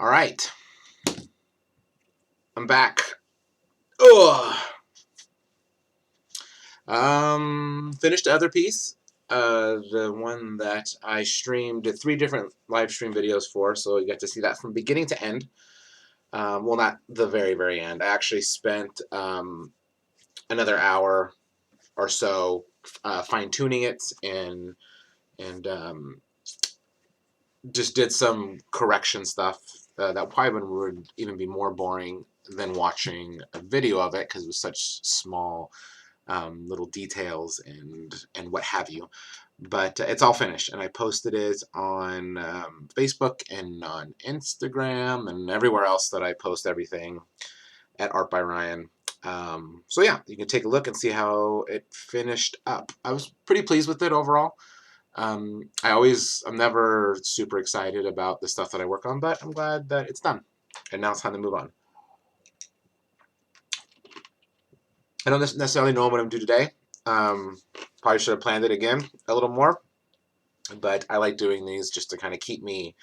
All right, I'm back. Ugh. Finished the other piece, the one that I streamed 3 different live stream videos for, so you got to see that from beginning to end. Well, not the very, very end. I actually spent another hour or so fine tuning it and just did some correction stuff that probably would even be more boring than watching a video of it because it was such small little details and what have you. But it's all finished, and I posted it on Facebook and on Instagram and everywhere else that I post everything at Art by Ryan. So yeah, you can take a look and see how it finished up. I was pretty pleased with it overall. I'm never super excited about the stuff that I work on, but I'm glad that it's done. And now it's time to move on. I don't necessarily know what I'm going to do today. Probably should have planned it again a little more, but I like doing these just to kind of keep me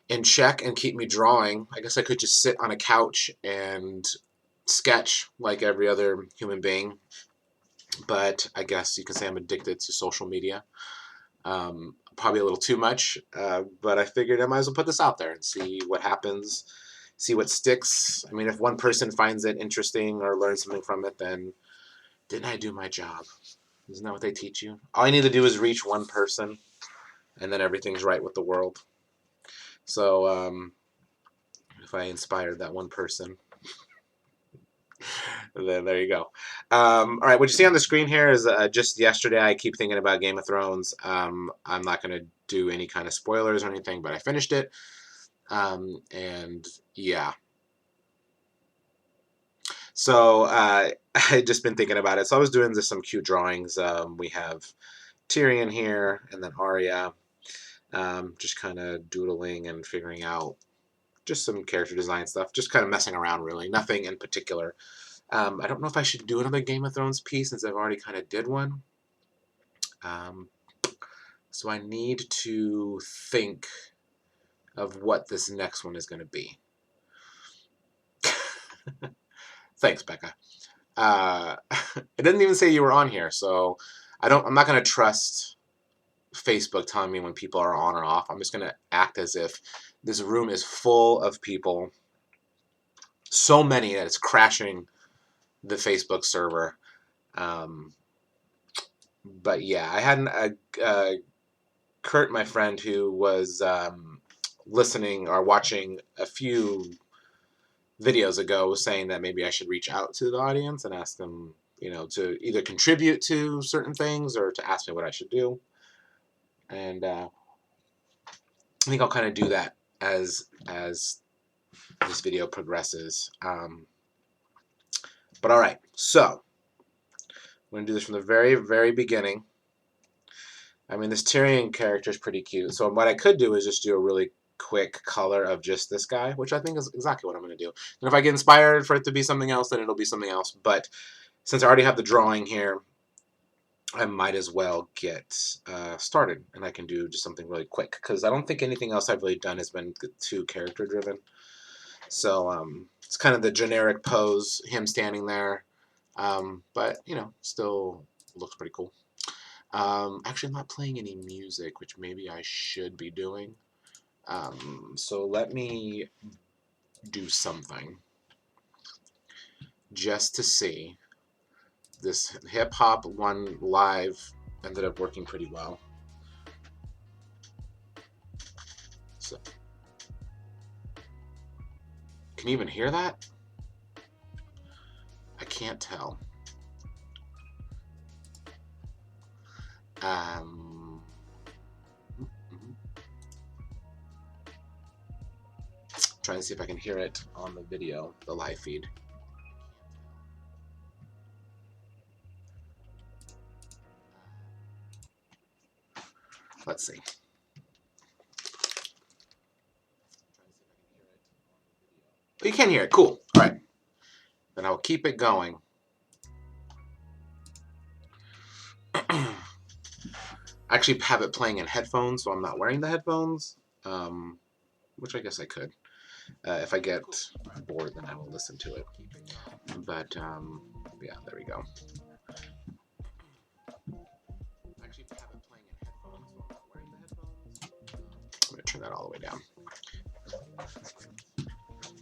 in check and keep me drawing. I guess I could just sit on a couch and sketch like every other human being, but I guess you can say I'm addicted to social media. Probably a little too much, but I figured I might as well put this out there and see what happens, see what sticks. I mean, if one person finds it interesting or learns something from it, then didn't I do my job? Isn't that what they teach you? All I need to do is reach one person, and then everything's right with the world. So if I inspired that one person, then there you go. All right, what you see on the screen here is just yesterday. I keep thinking about Game of Thrones. I'm not going to do any kind of spoilers or anything, but I finished it. And yeah. So I just been thinking about it. So I was doing just some cute drawings. We have Tyrion here, and then Arya. Just kind of doodling and figuring out just some character design stuff. Just kind of messing around, really. Nothing in particular. I don't know if I should do another Game of Thrones piece since I've already kind of did one. So I need to think of what this next one is going to be. Thanks, Becca. It didn't even say you were on here, so I'm not going to trust Facebook telling me when people are on or off. I'm just going to act as if this room is full of people, so many that it's crashing the Facebook server. But yeah, I had Kurt, my friend, who was listening or watching a few videos ago, was saying that maybe I should reach out to the audience and ask them, to either contribute to certain things or to ask me what I should do. And I think I'll kind of do that as this video progresses. But all right, so I'm going to do this from the very, very beginning. I mean, this Tyrion character is pretty cute. So what I could do is just do a really quick color of just this guy, which I think is exactly what I'm going to do. And if I get inspired for it to be something else, then it'll be something else. But since I already have the drawing here, I might as well get started. And I can do just something really quick. Because I don't think anything else I've really done has been too character-driven. So it's kind of the generic pose, him standing there. But, still looks pretty cool. Actually, I'm not playing any music, which maybe I should be doing. So let me do something just to see. This hip-hop one live ended up working pretty well. So, can you even hear that? I can't tell. Trying to see if I can hear it on the video, the live feed. Let's see. Oh, you can hear it. Cool. All right. Then I'll keep it going. I actually have it playing in headphones, so I'm not wearing the headphones, which I guess I could. If I get bored, then I will listen to it. But yeah, there we go. Actually, have it playing in headphones while I'm not wearing the headphones. I'm gonna turn that all the way down.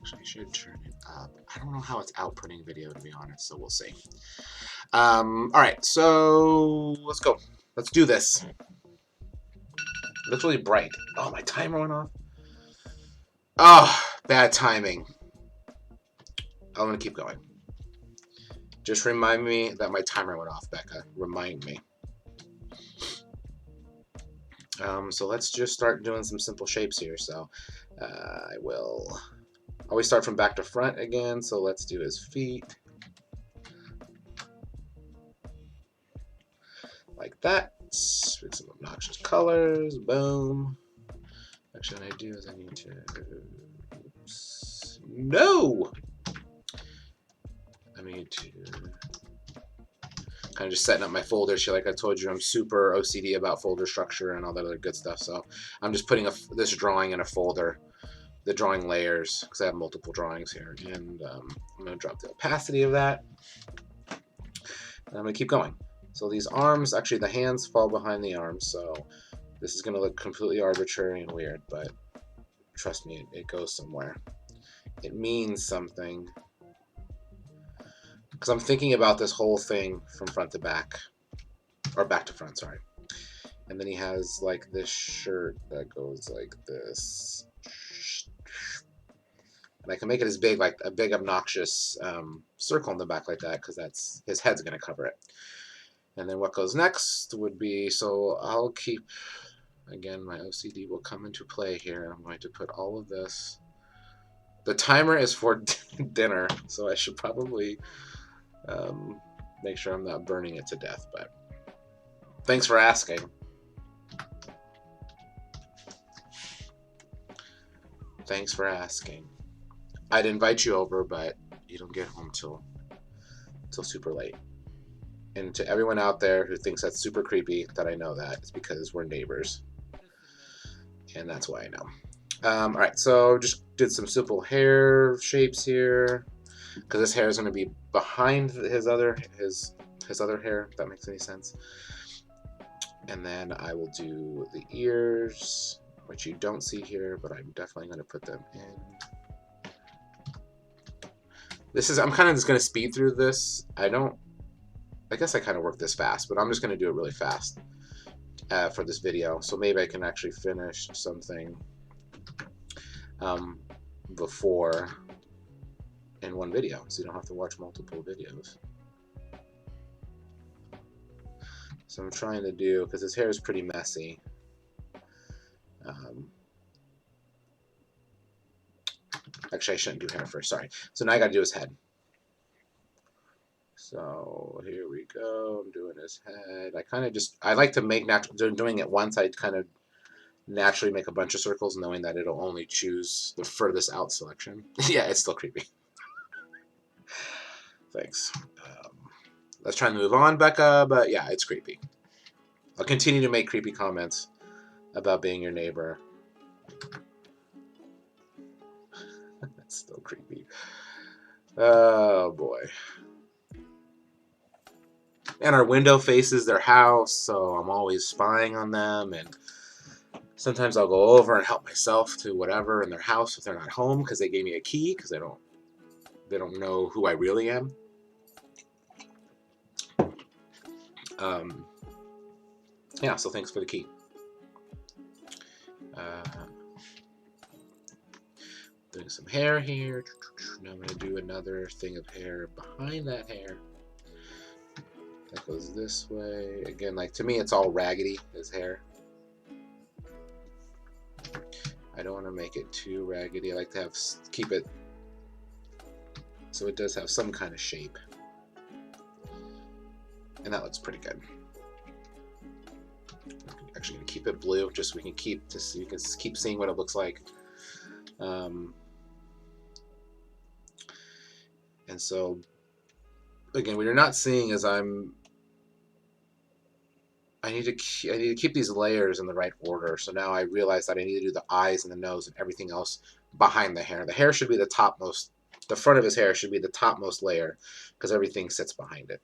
Actually, I should turn it up. I don't know how it's outputting video, to be honest, so we'll see. All right, so let's go. Let's do this. It looks really bright. Oh, my timer went off. Oh, bad timing. I'm gonna keep going. Just remind me that my timer went off, Becca. Remind me. So let's just start doing some simple shapes here. So I will always start from back to front again. So let's do his feet. Like that. With some obnoxious colors. Boom. Actually, what I do is I need to... Oops. No! I need to... kind of just setting up my folders here. Like I told you, I'm super OCD about folder structure and all that other good stuff. So I'm just putting this drawing in a folder, the drawing layers, because I have multiple drawings here. And I'm going to drop the opacity of that. And I'm going to keep going. So these arms, actually the hands fall behind the arms. So this is going to look completely arbitrary and weird, but trust me, it goes somewhere. It means something. Because I'm thinking about this whole thing from front to back. Or back to front, sorry. And then he has like this shirt that goes like this. And I can make it as big, like a big obnoxious circle in the back like that, because that's his head's going to cover it. And then what goes next would be, so I'll keep, again, my OCD will come into play here. I'm going to put all of this. The timer is for dinner, so I should probably make sure I'm not burning it to death, but thanks for asking. Thanks for asking. I'd invite you over, but you don't get home till super late. And to everyone out there who thinks that's super creepy, that I know that, it's because we're neighbors. And that's why I know. All right, so just did some simple hair shapes here, because this hair is going to be behind his other hair, if that makes any sense. And then I will do the ears, which you don't see here, but I'm definitely going to put them in. I'm kind of just going to speed through this. I guess I kind of work this fast, but I'm just going to do it really fast for this video. So maybe I can actually finish something before in one video, so you don't have to watch multiple videos. So I'm trying to do, because his hair is pretty messy. Actually, I shouldn't do hair first, sorry. So now I got to do his head. So here we go. I'm doing his head. I like to make doing it once. I kind of naturally make a bunch of circles, knowing that it'll only choose the furthest out selection. Yeah, it's still creepy. Thanks. Let's try and move on, Becca. But yeah, it's creepy. I'll continue to make creepy comments about being your neighbor. That's still creepy. Oh boy. And our window faces their house, so I'm always spying on them, and sometimes I'll go over and help myself to whatever in their house if they're not home, because they gave me a key, because they don't know who I really am. Yeah, so thanks for the key. Doing some hair here. Now I'm going to do another thing of hair behind that hair. That goes this way. Again, like to me, it's all raggedy, his hair. I don't want to make it too raggedy. I like to keep it so it does have some kind of shape. And that looks pretty good. I'm actually going to keep it blue, just so we can keep seeing what it looks like. And so, again, what you're not seeing is I'm I need to keep these layers in the right order. So now I realize that I need to do the eyes and the nose and everything else behind the hair. The hair should be the topmost. The front of his hair should be the topmost layer because everything sits behind it.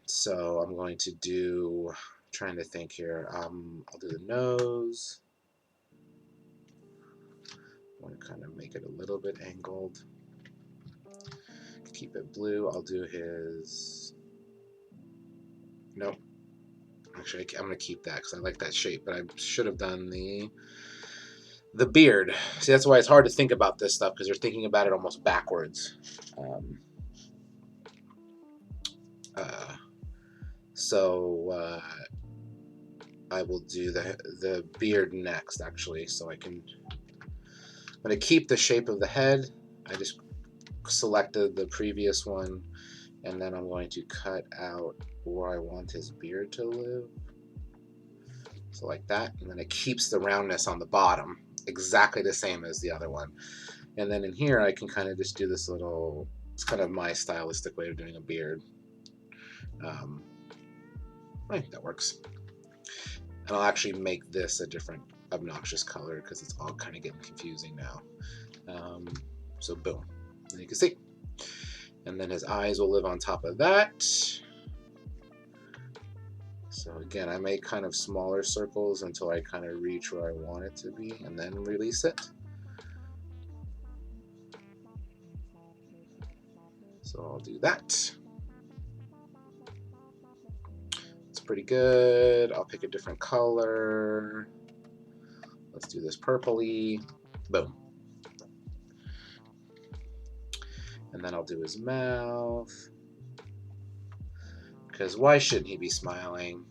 So I'm going to do. Trying to think here. I'll do the nose. I want to kind of make it a little bit angled. Keep it blue. I'll do his. Nope. Actually, I'm going to keep that because I like that shape, but I should have done the beard. See, that's why it's hard to think about this stuff because you're thinking about it almost backwards. So I will do the beard next, actually, so I'm going to keep the shape of the head. I just selected the previous one, and then I'm going to cut out where I want his beard to live. So like that, and then it keeps the roundness on the bottom, exactly the same as the other one. And then in here, I can kind of just do this little, it's kind of my stylistic way of doing a beard. I think that works. And I'll actually make this a different obnoxious color because it's all kind of getting confusing now. So boom, and you can see. And then his eyes will live on top of that. So again, I make kind of smaller circles until I kind of reach where I want it to be and then release it. So I'll do that. It's pretty good. I'll pick a different color. Let's do this purpley. Boom. And then I'll do his mouth. Because why shouldn't he be smiling?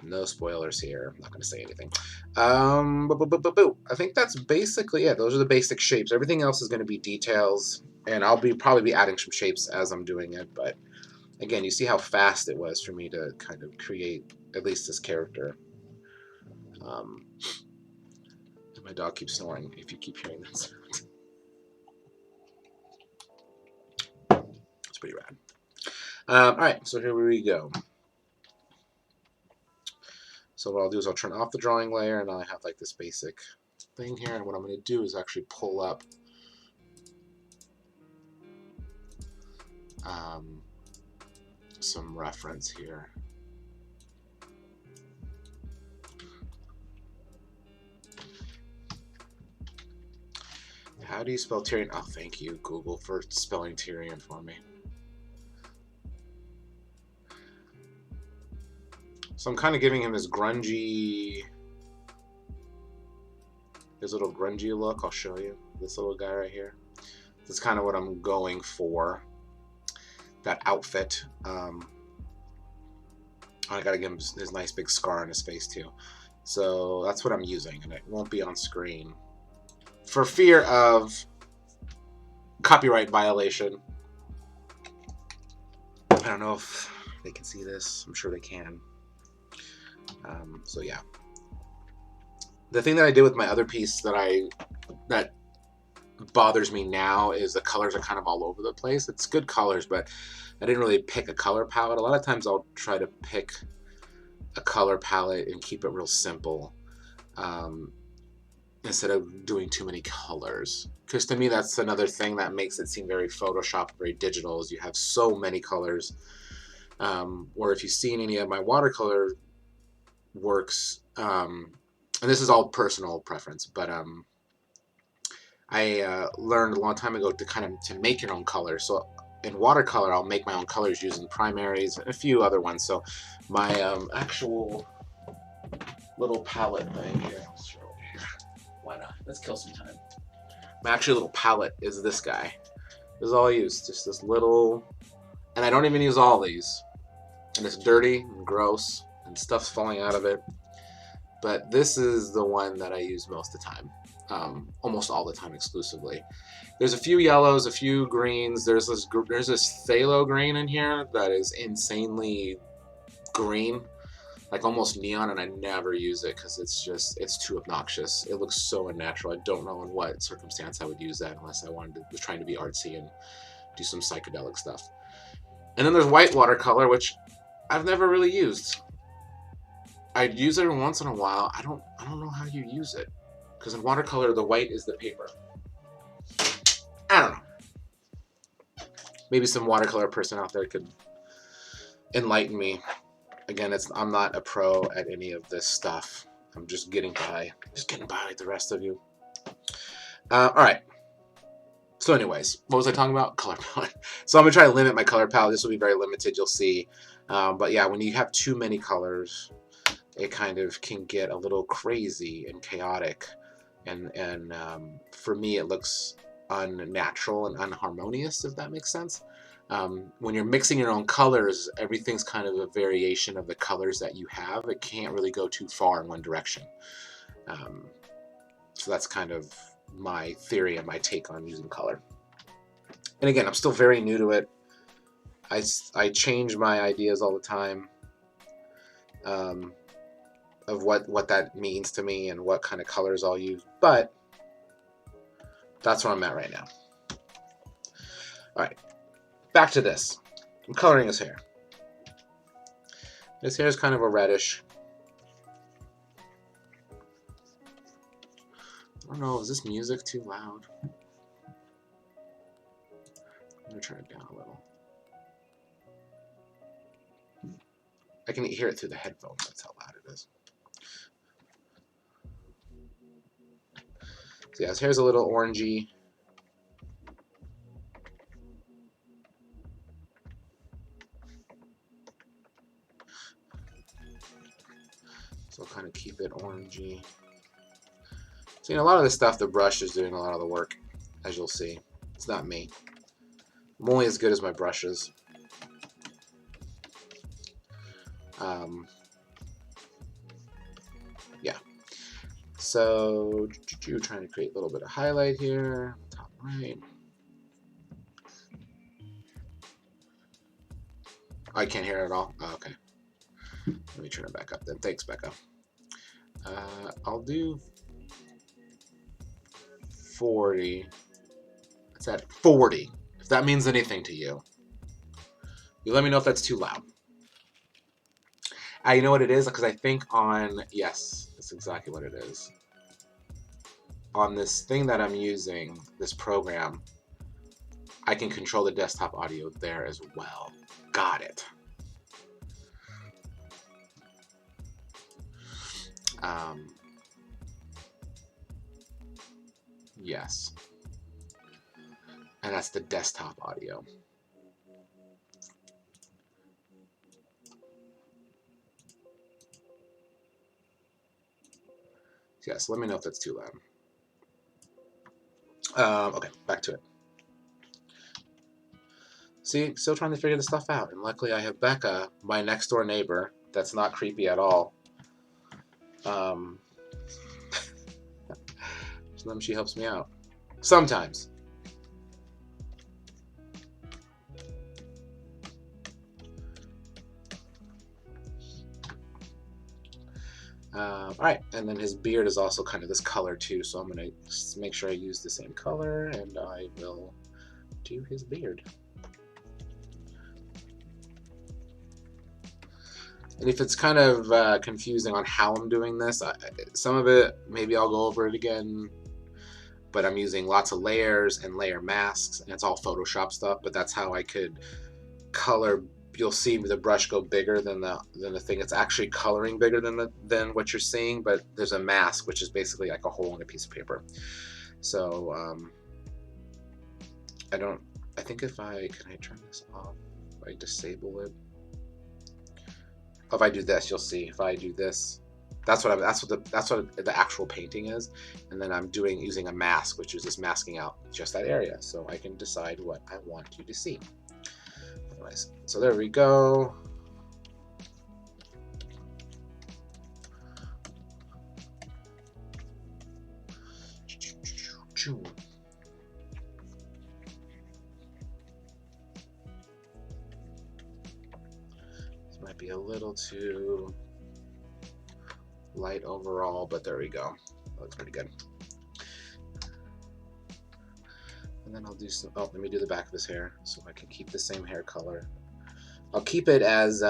No spoilers here. I'm not going to say anything. I think that's basically it. Those are the basic shapes. Everything else is going to be details. And I'll probably be adding some shapes as I'm doing it. But again, you see how fast it was for me to kind of create at least this character. My dog keeps snoring if you keep hearing that sound. It's pretty rad. Alright, so here we go. So what I'll do is I'll turn off the drawing layer, and I have like this basic thing here, and what I'm going to do is actually pull up some reference here. How do you spell Tyrion? Oh, thank you, Google, for spelling Tyrion for me. So I'm kind of giving him his grungy, his little grungy look. I'll show you this little guy right here. That's kind of what I'm going for. That outfit. I gotta give him his nice big scar on his face too. So that's what I'm using, and it won't be on screen for fear of copyright violation. I don't know if they can see this. I'm sure they can. So yeah, the thing that I did with my other piece that bothers me now is the colors are kind of all over the place. It's good colors, but I didn't really pick a color palette. A lot of times I'll try to pick a color palette and keep it real simple instead of doing too many colors, because to me that's another thing that makes it seem very Photoshop, very digital, is you have so many colors. Or if you've seen any of my watercolor works, and this is all personal preference, but I learned a long time ago to make your own colors. So in watercolor, I'll make my own colors using primaries and a few other ones. So my actual little palette thing here, I'll show it here. Why not? Let's kill some time. My actual little palette is this guy. This is all I use, just this little, and I don't even use all these. And it's dirty and gross, and stuff's falling out of it. But this is the one that I use most of the time. Almost all the time exclusively. There's a few yellows, a few greens. There's this phthalo green in here that is insanely green, like almost neon, and I never use it because it's too obnoxious. It looks so unnatural. I don't know in what circumstance I would use that unless I was trying to be artsy and do some psychedelic stuff. And then there's white watercolor, which I've never really used. I'd use it every once in a while. I don't know how you use it. Because in watercolor, the white is the paper. I don't know. Maybe some watercolor person out there could enlighten me. Again, I'm not a pro at any of this stuff. I'm just getting by. Just getting by like the rest of you. All right. So anyways, what was I talking about? Color palette. So I'm going to try to limit my color palette. This will be very limited, you'll see. But yeah, when you have too many colors, it kind of can get a little crazy and chaotic. And for me, it looks unnatural and unharmonious, if that makes sense. When you're mixing your own colors, everything's kind of a variation of the colors that you have. It can't really go too far in one direction. So that's kind of my theory and my take on using color. And again, I'm still very new to it. I change my ideas all the time of what that means to me and what kind of colors I'll use. But that's where I'm at right now. All right, back to this. I'm coloring his hair. His hair is kind of a reddish. I don't know, is this music too loud? I'm going to turn it down a little. I can hear it through the headphones, that's how loud it is. So yeah, his hair's a little orangey. So I'll kind of keep it orangey. So, you know, a lot of this stuff, the brush is doing a lot of the work, as you'll see. It's not me. I'm only as good as my brushes. Yeah. So, trying to create a little bit of highlight here, top right. I can't hear it at all. Oh, okay. Let me turn it back up then. Thanks, Becca. I'll do 40. It's at 40. If that means anything to you, you let me know if that's too loud. You know what it is? Because I think on, yes, that's exactly what it is. On this thing that I'm using, this program, I can control the desktop audio there as well. Got it. Yes. And that's the desktop audio. Yes, let me know if that's too loud. Okay, back to it. See, still trying to figure this stuff out. And luckily I have Becca, my next door neighbor, that's not creepy at all. Sometimes she helps me out. Sometimes. Alright, and then his beard is also kind of this color too, so I'm going to make sure I use the same color, and I will do his beard. And if it's kind of confusing on how I'm doing this, some of it, maybe I'll go over it again, but I'm using lots of layers and layer masks, and it's all Photoshop stuff, but that's how I could color. You'll see the brush go bigger than the thing. It's actually coloring bigger than what you're seeing, but there's a mask, which is basically like a hole in a piece of paper. So I think can I turn this off? If I disable it. If I do this, you'll see. If I do this, that's what the actual painting is, and then I'm using a mask, which is just masking out just that area, so I can decide what I want you to see. Anyways, so there we go. This might be a little too light overall, but there we go. That looks pretty good. And then I'll do some, let me do the back of his hair so I can keep the same hair color. I'll keep it as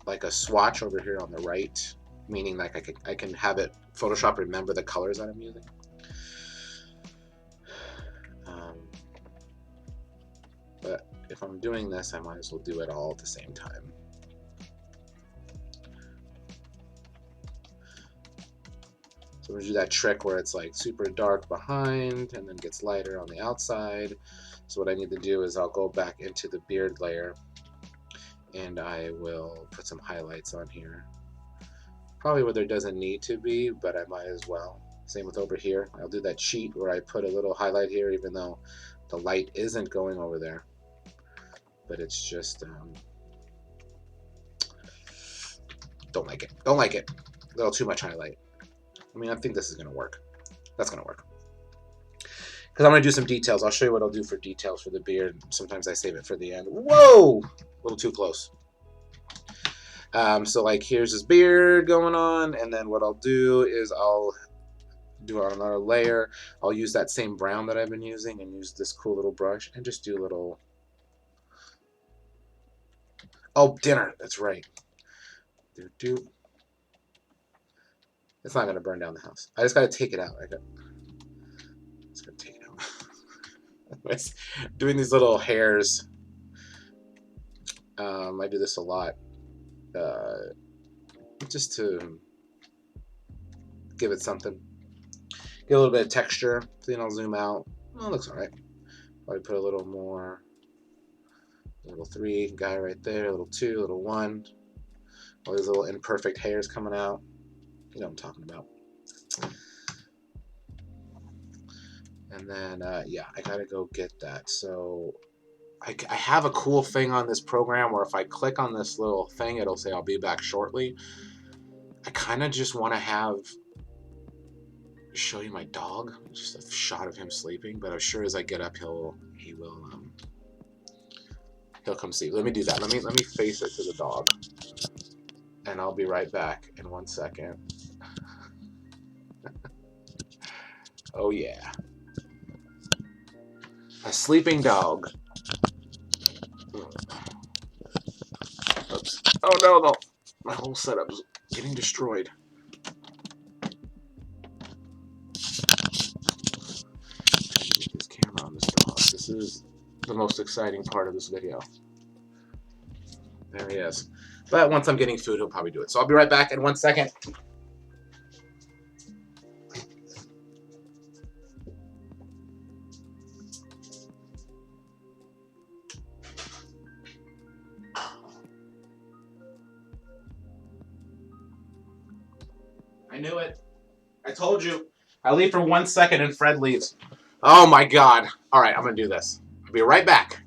like a swatch over here on the right, meaning like I can have it Photoshop remember the colors that I'm using. But if I'm doing this, I might as well do it all at the same time. So I'm gonna do that trick where it's like super dark behind and then gets lighter on the outside. So what I need to do is I'll go back into the beard layer and I will put some highlights on here. Probably where there doesn't need to be, but I might as well. Same with over here. I'll do that cheat where I put a little highlight here even though the light isn't going over there. But it's just, don't like it. Don't like it. A little too much highlight. I mean, I think this is going to work. That's going to work. Because I'm going to do some details. I'll show you what I'll do for details for the beard. Sometimes I save it for the end. Whoa! A little too close. So, like, here's his beard going on. And then what I'll do is I'll do it on another layer. I'll use that same brown that I've been using and use this cool little brush and just do a little... Oh, dinner. That's right. It's not going to burn down the house. I just got to take it out. Just got to take it out. Doing these little hairs. I do this a lot. Just to give it something. Get a little bit of texture. Then I'll zoom out. Oh, it looks alright. Probably put a little more. A little 3 guy right there. A little 2, a little 1. All these little imperfect hairs coming out. You know what I'm talking about. And then, yeah, I gotta go get that. So I have a cool thing on this program where if I click on this little thing, it'll say I'll be back shortly. I kind of just want to show you my dog. Just a shot of him sleeping. But as sure as I get up, he'll come see. Let me do that. Let me face it to the dog. And I'll be right back in 1 second. Oh yeah. A sleeping dog. Oops. Oh no, my whole setup is getting destroyed. Get this camera on this dog. This is the most exciting part of this video. There he is. But once I'm getting food, he'll probably do it. So I'll be right back in 1 second. I knew it. I told you. I leave for 1 second and Fred leaves. Oh my god. Alright, I'm gonna do this. I'll be right back.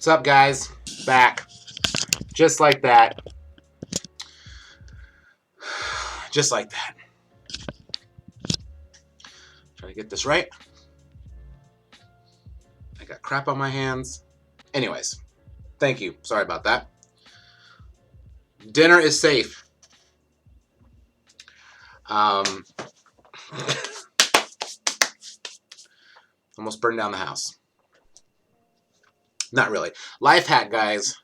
What's up, guys? Back. Just like that. Just like that. Try to get this right. I got crap on my hands. Anyways, thank you. Sorry about that. Dinner is safe. Almost burned down the house. Not really. Life hack, guys.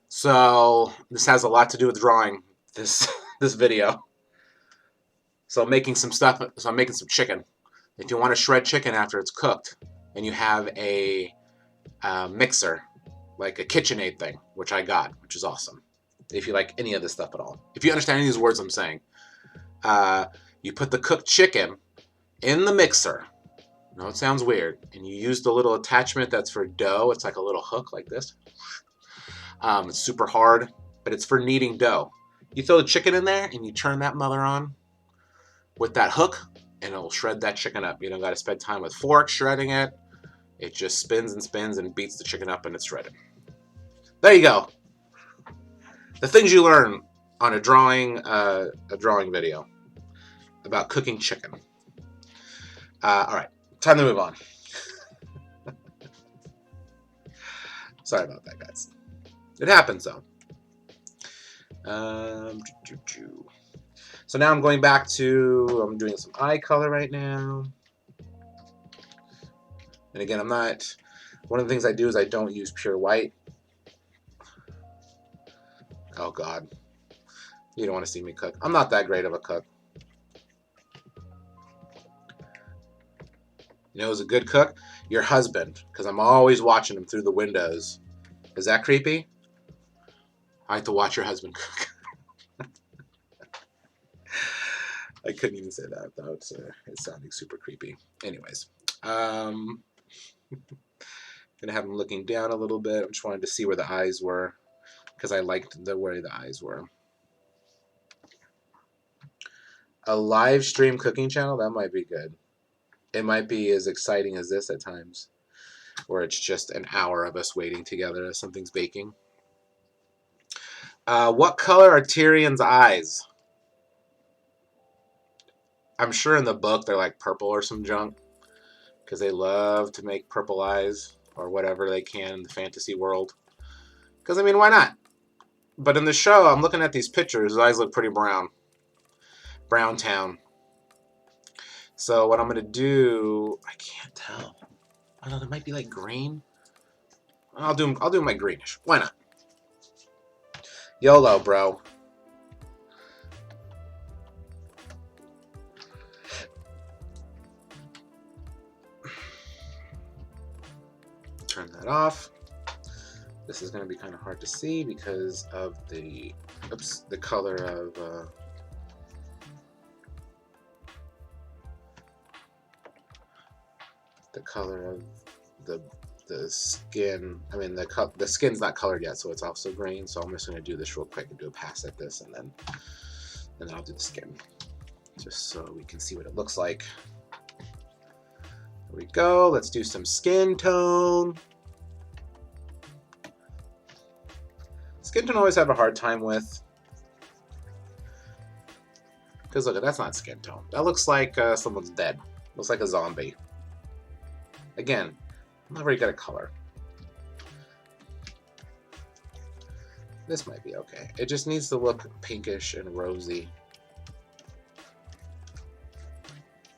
So this has a lot to do with drawing this video. So I'm making some stuff. So I'm making some chicken. If you want to shred chicken after it's cooked, and you have a mixer, like a KitchenAid thing, which I got, which is awesome. If you like any of this stuff at all, if you understand any of these words I'm saying, you put the cooked chicken in the mixer. I know it sounds weird, and you use the little attachment that's for dough. It's like a little hook like this. It's super hard, but it's for kneading dough. You throw the chicken in there, and you turn that mother on with that hook, and it'll shred that chicken up. You don't got to spend time with forks shredding it. It just spins and spins and beats the chicken up, and it's shredded. There you go. The things you learn on a drawing video about cooking chicken. All right, time to move on. Sorry about that, guys. It happens, though. So now I'm going back to, I'm doing some eye color right now. And again, one of the things I do is I don't use pure white. Oh, God. You don't want to see me cook. I'm not that great of a cook. You know who's a good cook? Your husband. Because I'm always watching him through the windows. Is that creepy? I have to watch your husband cook. I couldn't even say that without it sounding super creepy. Anyways. Gonna have him looking down a little bit. I just wanted to see where the eyes were. Because I liked the way the eyes were. A live stream cooking channel? That might be good. It might be as exciting as this at times. Where it's just an hour of us waiting together as something's baking. What color are Tyrion's eyes? I'm sure in the book they're like purple or some junk. Because they love to make purple eyes. Or whatever they can in the fantasy world. Because, I mean, why not? But in the show, I'm looking at these pictures. His eyes look pretty brown. Brown town. So what I'm going to do... I can't tell. I don't know, there might be like green. I'll do my greenish. Why not? YOLO, bro. Turn that off. This is going to be kind of hard to see because of the color of the skin. I mean, the skin's not colored yet, so it's also green. So I'm just going to do this real quick and do a pass at this, and then I'll do the skin, just so we can see what it looks like. There we go. Let's do some skin tone. Skin tone I always have a hard time with. Because look, that's not skin tone. That looks like someone's dead. Looks like a zombie. Again, I'm not very good at color. This might be okay. It just needs to look pinkish and rosy.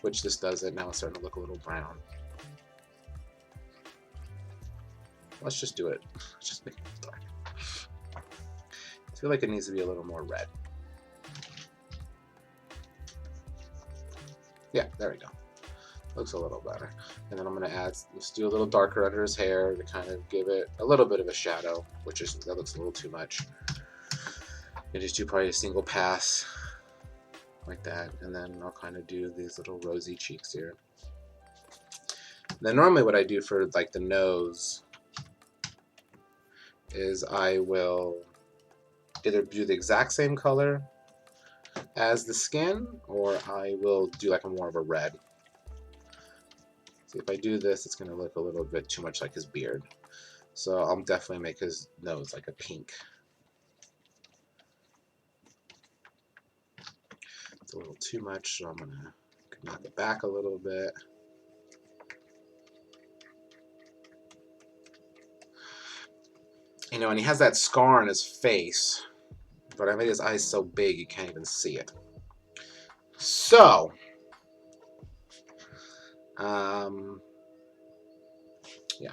Which this doesn't. Now it's starting to look a little brown. Let's just do it. Let's just make it dark. I feel like it needs to be a little more red. Yeah, there we go. Looks a little better. And then I'm going to add, let's do a little darker under his hair to kind of give it a little bit of a shadow, that looks a little too much. And just do probably a single pass like that. And then I'll kind of do these little rosy cheeks here. And then normally what I do for like the nose is I will either do the exact same color as the skin, or I will do like more of a red. See, if I do this, it's going to look a little bit too much like his beard. So I'll definitely make his nose like a pink. It's a little too much, so I'm going to knock it back a little bit. You know, and he has that scar on his face, but I made his eyes so big you can't even see it. So, yeah.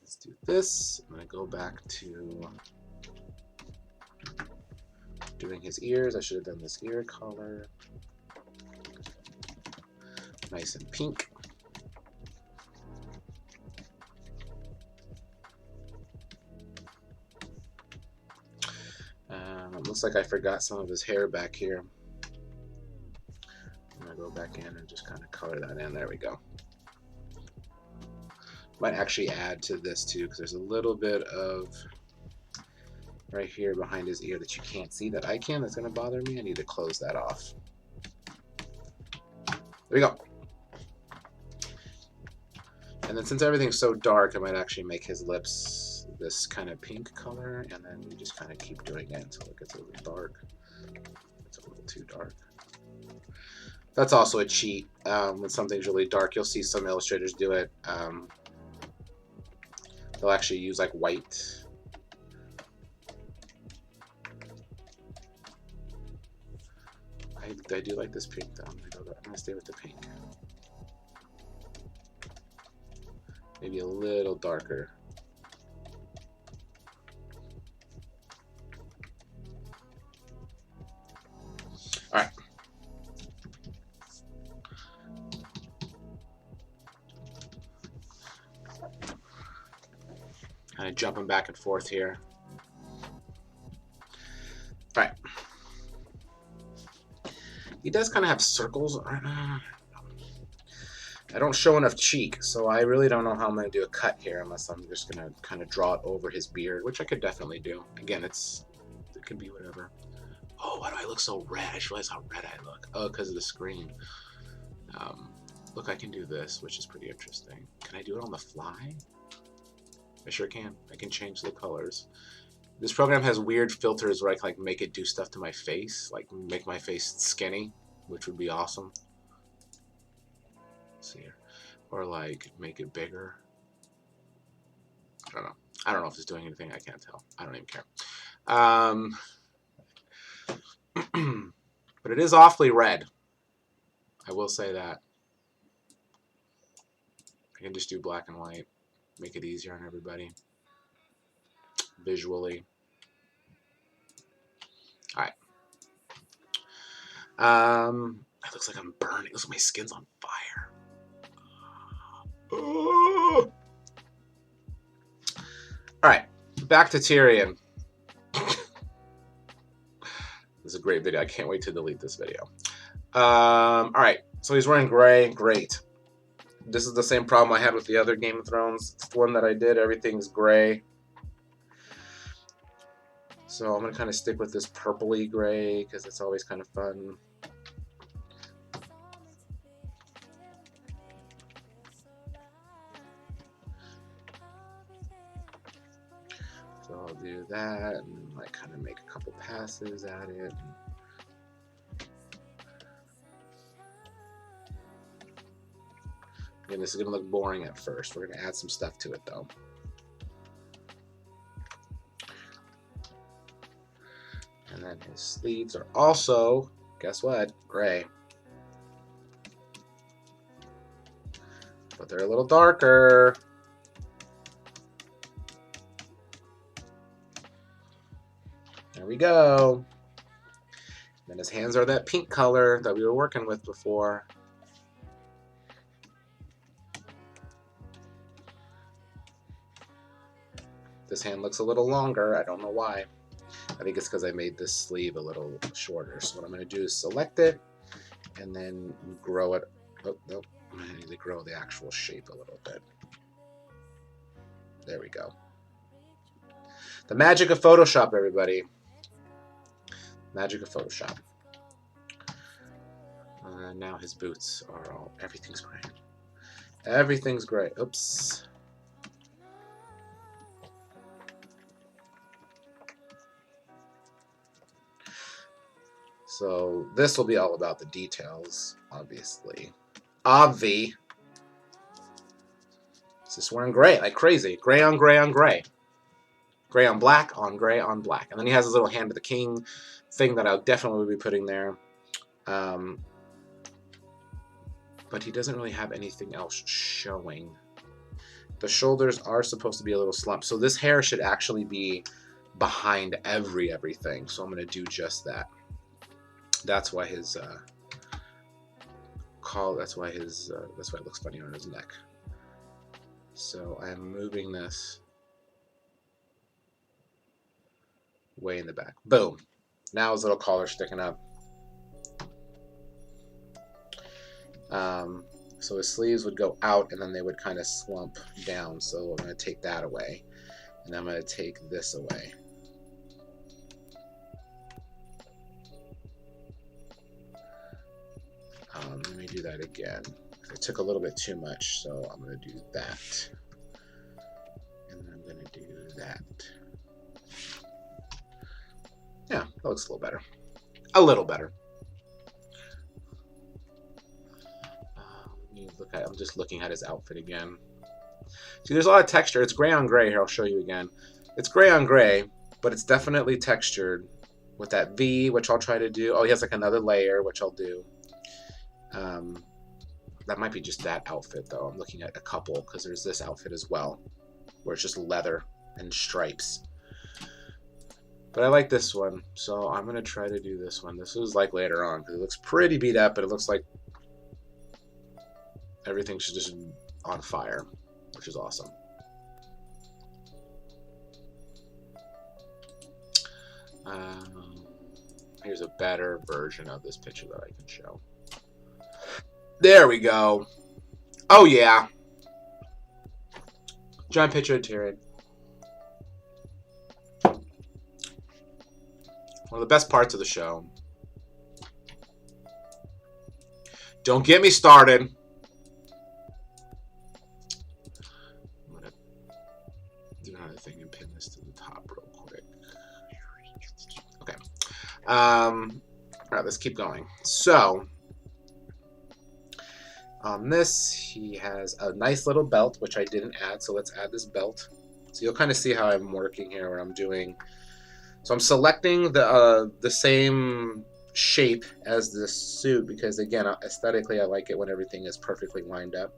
Let's do this. I'm going to go back to doing his ears. I should have done this ear color. Nice and pink. It looks like I forgot some of his hair back here. I'm going to go back in and just kind of color that in. There we go. Might actually add to this too, because there's a little bit of right here behind his ear that you can't see that I can. That's going to bother me. I need to close that off. There we go. And then since everything's so dark, I might actually make his lips this kind of pink color, and then you just kind of keep doing it until it gets a little dark. It's a little too dark. That's also a cheat. When something's really dark, you'll see some illustrators do it. They'll actually use like white. I do like this pink though. I'm gonna stay with the pink. Maybe a little darker. All right. Kind of jumping back and forth here. All right. He does kind of have circles. I don't show enough cheek, so I really don't know how I'm going to do a cut here unless I'm just going to kind of draw it over his beard, which I could definitely do. Again, it could be whatever. Oh, why do I look so red? I just realized how red I look. Oh, because of the screen. Look, I can do this, which is pretty interesting. Can I do it on the fly? I sure can. I can change the colors. This program has weird filters where I can like make it do stuff to my face, like make my face skinny, which would be awesome. Let's see here. Or like make it bigger. I don't know. I don't know if it's doing anything. I can't tell. I don't even care. But it is awfully red. I will say that. I can just do black and white. Make it easier on everybody. Visually. Alright. It looks like I'm burning. It looks like my skin's on fire. Alright. Back to Tyrion. This is a great video. I can't wait to delete this video. Alright. So he's wearing gray. Great. This is the same problem I had with the other Game of Thrones. It's the one that I did. Everything's gray. So I'm going to kind of stick with this purpley gray because it's always kind of fun. So I'll do that and like kind of make a couple passes at it. Again, this is going to look boring at first. We're going to add some stuff to it though. And then his sleeves are also, guess what, gray. But they're a little darker. There we go. Then his hands are that pink color that we were working with before. This hand looks a little longer. I don't know why. I think it's because I made this sleeve a little shorter. So what I'm going to do is select it and then grow it. Oh, nope. I'm going to need to grow the actual shape a little bit. There we go. The magic of Photoshop, everybody. Magic of Photoshop. Now his boots are everything's gray. Everything's gray. Oops. So this will be all about the details, obviously. Obvi. It's just wearing gray like crazy. Gray on gray on gray. Gray on black on gray on black. And then he has his little Hand of the King thing that I'll definitely be putting there. But he doesn't really have anything else showing. The shoulders are supposed to be a little slumped. So this hair should actually be behind everything. So I'm going to do just that. That's why his that's why it looks funny on his neck. So I'm moving this way in the back. Boom. Now his little collar sticking up. So his sleeves would go out and then they would kind of slump down. So I'm going to take that away. And I'm going to take this away. Let me do that again. It took a little bit too much, so I'm going to do that. And then I'm going to do that. Yeah, that looks a little better. A little better. I'm just looking at his outfit again. See, there's a lot of texture. It's gray on gray here. I'll show you again. It's gray on gray, but it's definitely textured with that V, which I'll try to do. Oh, he has like another layer, which I'll do. That might be just that outfit, though. I'm looking at a couple, because there's this outfit as well, where it's just leather and stripes. But I like this one, so I'm going to try to do this one. This is like later on, because it looks pretty beat up, but it looks like everything's just on fire, which is awesome. Here's a better version of this picture that I can show. There we go. Oh, yeah. Giant picture of Tyrion. One of the best parts of the show. Don't get me started. I'm going to do another thing and pin this to the top real quick. Okay. All right, let's keep going. So, on this, he has a nice little belt, which I didn't add, so let's add this belt. So you'll kind of see how I'm working here, what I'm doing. So I'm selecting the same shape as the suit because, again, aesthetically, I like it when everything is perfectly lined up.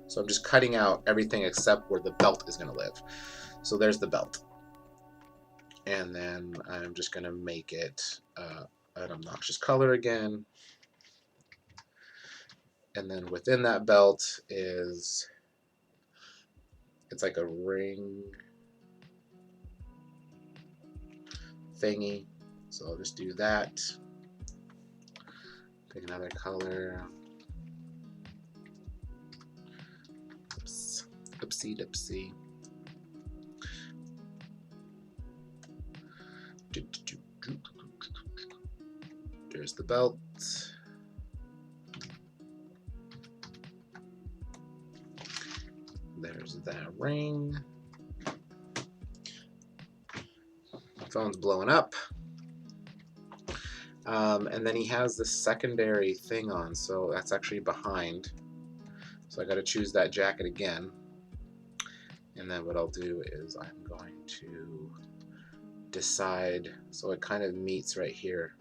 So I'm just cutting out everything except where the belt is going to live. So there's the belt. And then I'm just going to make it an obnoxious color again. And then within that belt is, it's like a ring thingy. So I'll just do that. Pick another color. Oops. Oopsie doopsie. There's the belt. There's that ring. Phone's blowing up. And then he has this secondary thing on, so that's actually behind. So I got to choose that jacket again. And then what I'll do is I'm going to decide, so it kind of meets right here.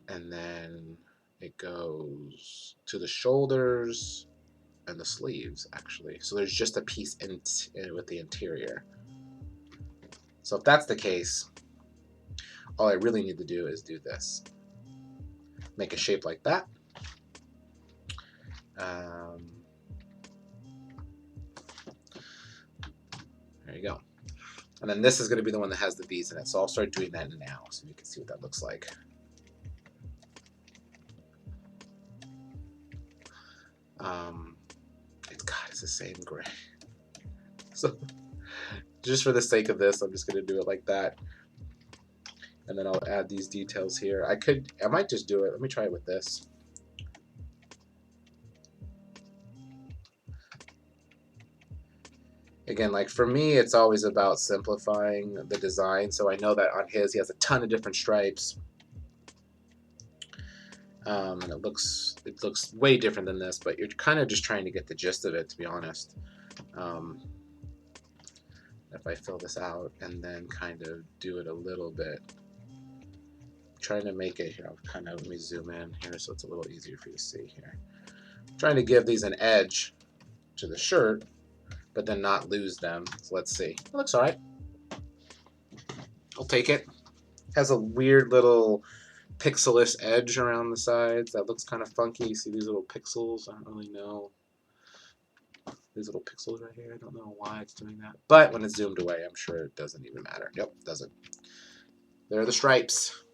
And then it goes to the shoulders and the sleeves, actually. So there's just a piece with the interior. So if that's the case, all I really need to do is do this. Make a shape like that. There you go. And then this is going to be the one that has the beads in it. So I'll start doing that now so you can see what that looks like. It's the same gray. So just for the sake of this, I'm just going to do it like that. And then I'll add these details here. I might just do it. Let me try it with this. Again, like for me, it's always about simplifying the design. So I know that on his, he has a ton of different stripes. And it looks way different than this, but you're kind of just trying to get the gist of it, to be honest. If I fill this out and then kind of do it a little bit, trying to make it, kind of, let me zoom in here so it's a little easier for you to see here. Trying to give these an edge to the shirt, but then not lose them. So let's see. It looks all right. I'll take it. Has a weird little pixelist edge around the sides that looks kind of funky. You see these little pixels? I don't really know. These little pixels right here. I don't know why it's doing that. But when it's zoomed away, I'm sure it doesn't even matter. Nope, doesn't. There are the stripes.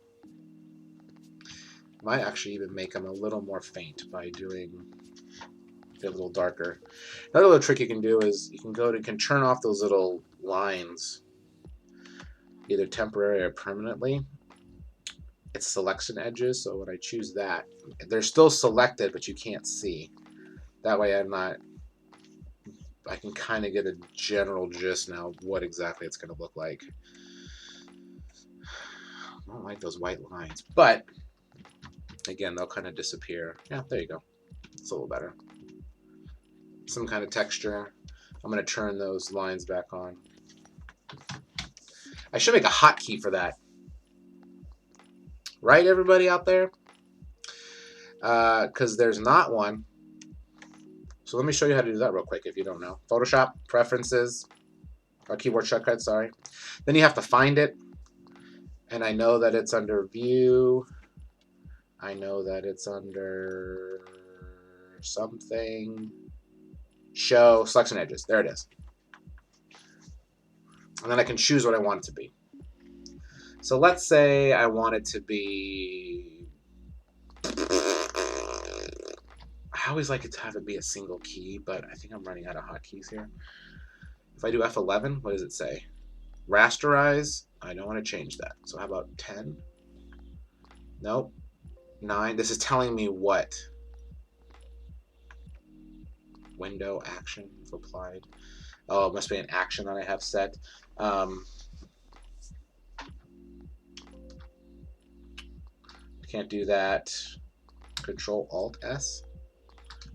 Might actually even make them a little more faint by doing it a little darker. Another little trick you can do is you can turn off those little lines, either temporary or permanently. It selects an edges, so when I choose that, they're still selected, but you can't see. That way I can kind of get a general gist now of what exactly it's going to look like. I don't like those white lines, but again, they'll kind of disappear. Yeah, there you go. It's a little better. Some kind of texture. I'm going to turn those lines back on. I should make a hotkey for that. Right, everybody out there? Because there's not one. So let me show you how to do that real quick if you don't know. Photoshop, Preferences, or Keyboard Shortcuts, sorry. Then you have to find it. And I know that it's under View. I know that it's under something. Show, Selection Edges. There it is. And then I can choose what I want it to be. So let's say I want it to be... I always like it to have it be a single key, but I think I'm running out of hotkeys here. If I do F11, what does it say? Rasterize. I don't want to change that. So how about 10? Nope. 9. This is telling me what? Window action if applied. Oh, it must be an action that I have set. Can't do that. Control Alt S.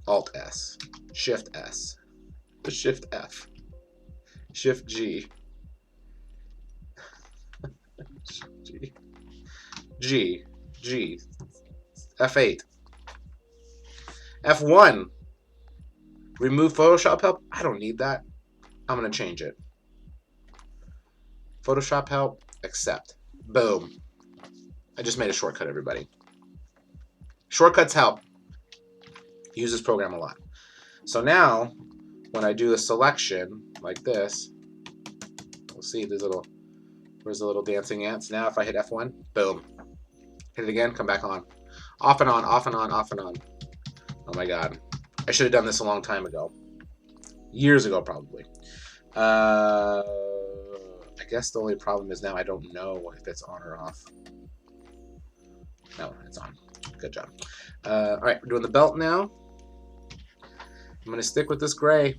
Alt S. Shift S. Shift F. Shift G. G. G. G. F8. F1. Remove Photoshop help. I don't need that. I'm going to change it. Photoshop help. Accept. Boom. I just made a shortcut, everybody. Shortcuts help. Use this program a lot. So now, when I do the selection like this, we'll see these little, where's the little dancing ants? Now if I hit F1, boom. Hit it again, come back on. Off and on, off and on, off and on. Oh my god. I should have done this a long time ago. Years ago, probably. I guess the only problem is now I don't know if it's on or off. No, it's on. Good job. Alright, we're doing the belt now. I'm going to stick with this gray.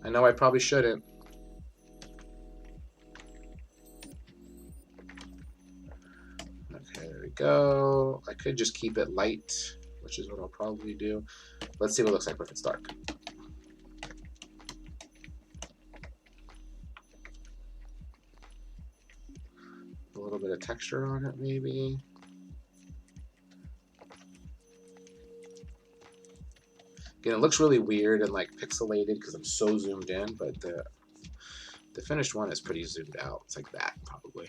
I know I probably shouldn't. Okay, there we go. I could just keep it light, which is what I'll probably do. Let's see what it looks like if it's dark. A little bit of texture on it, maybe. Again, it looks really weird and like pixelated because I'm so zoomed in, but the finished one is pretty zoomed out. It's like that, probably.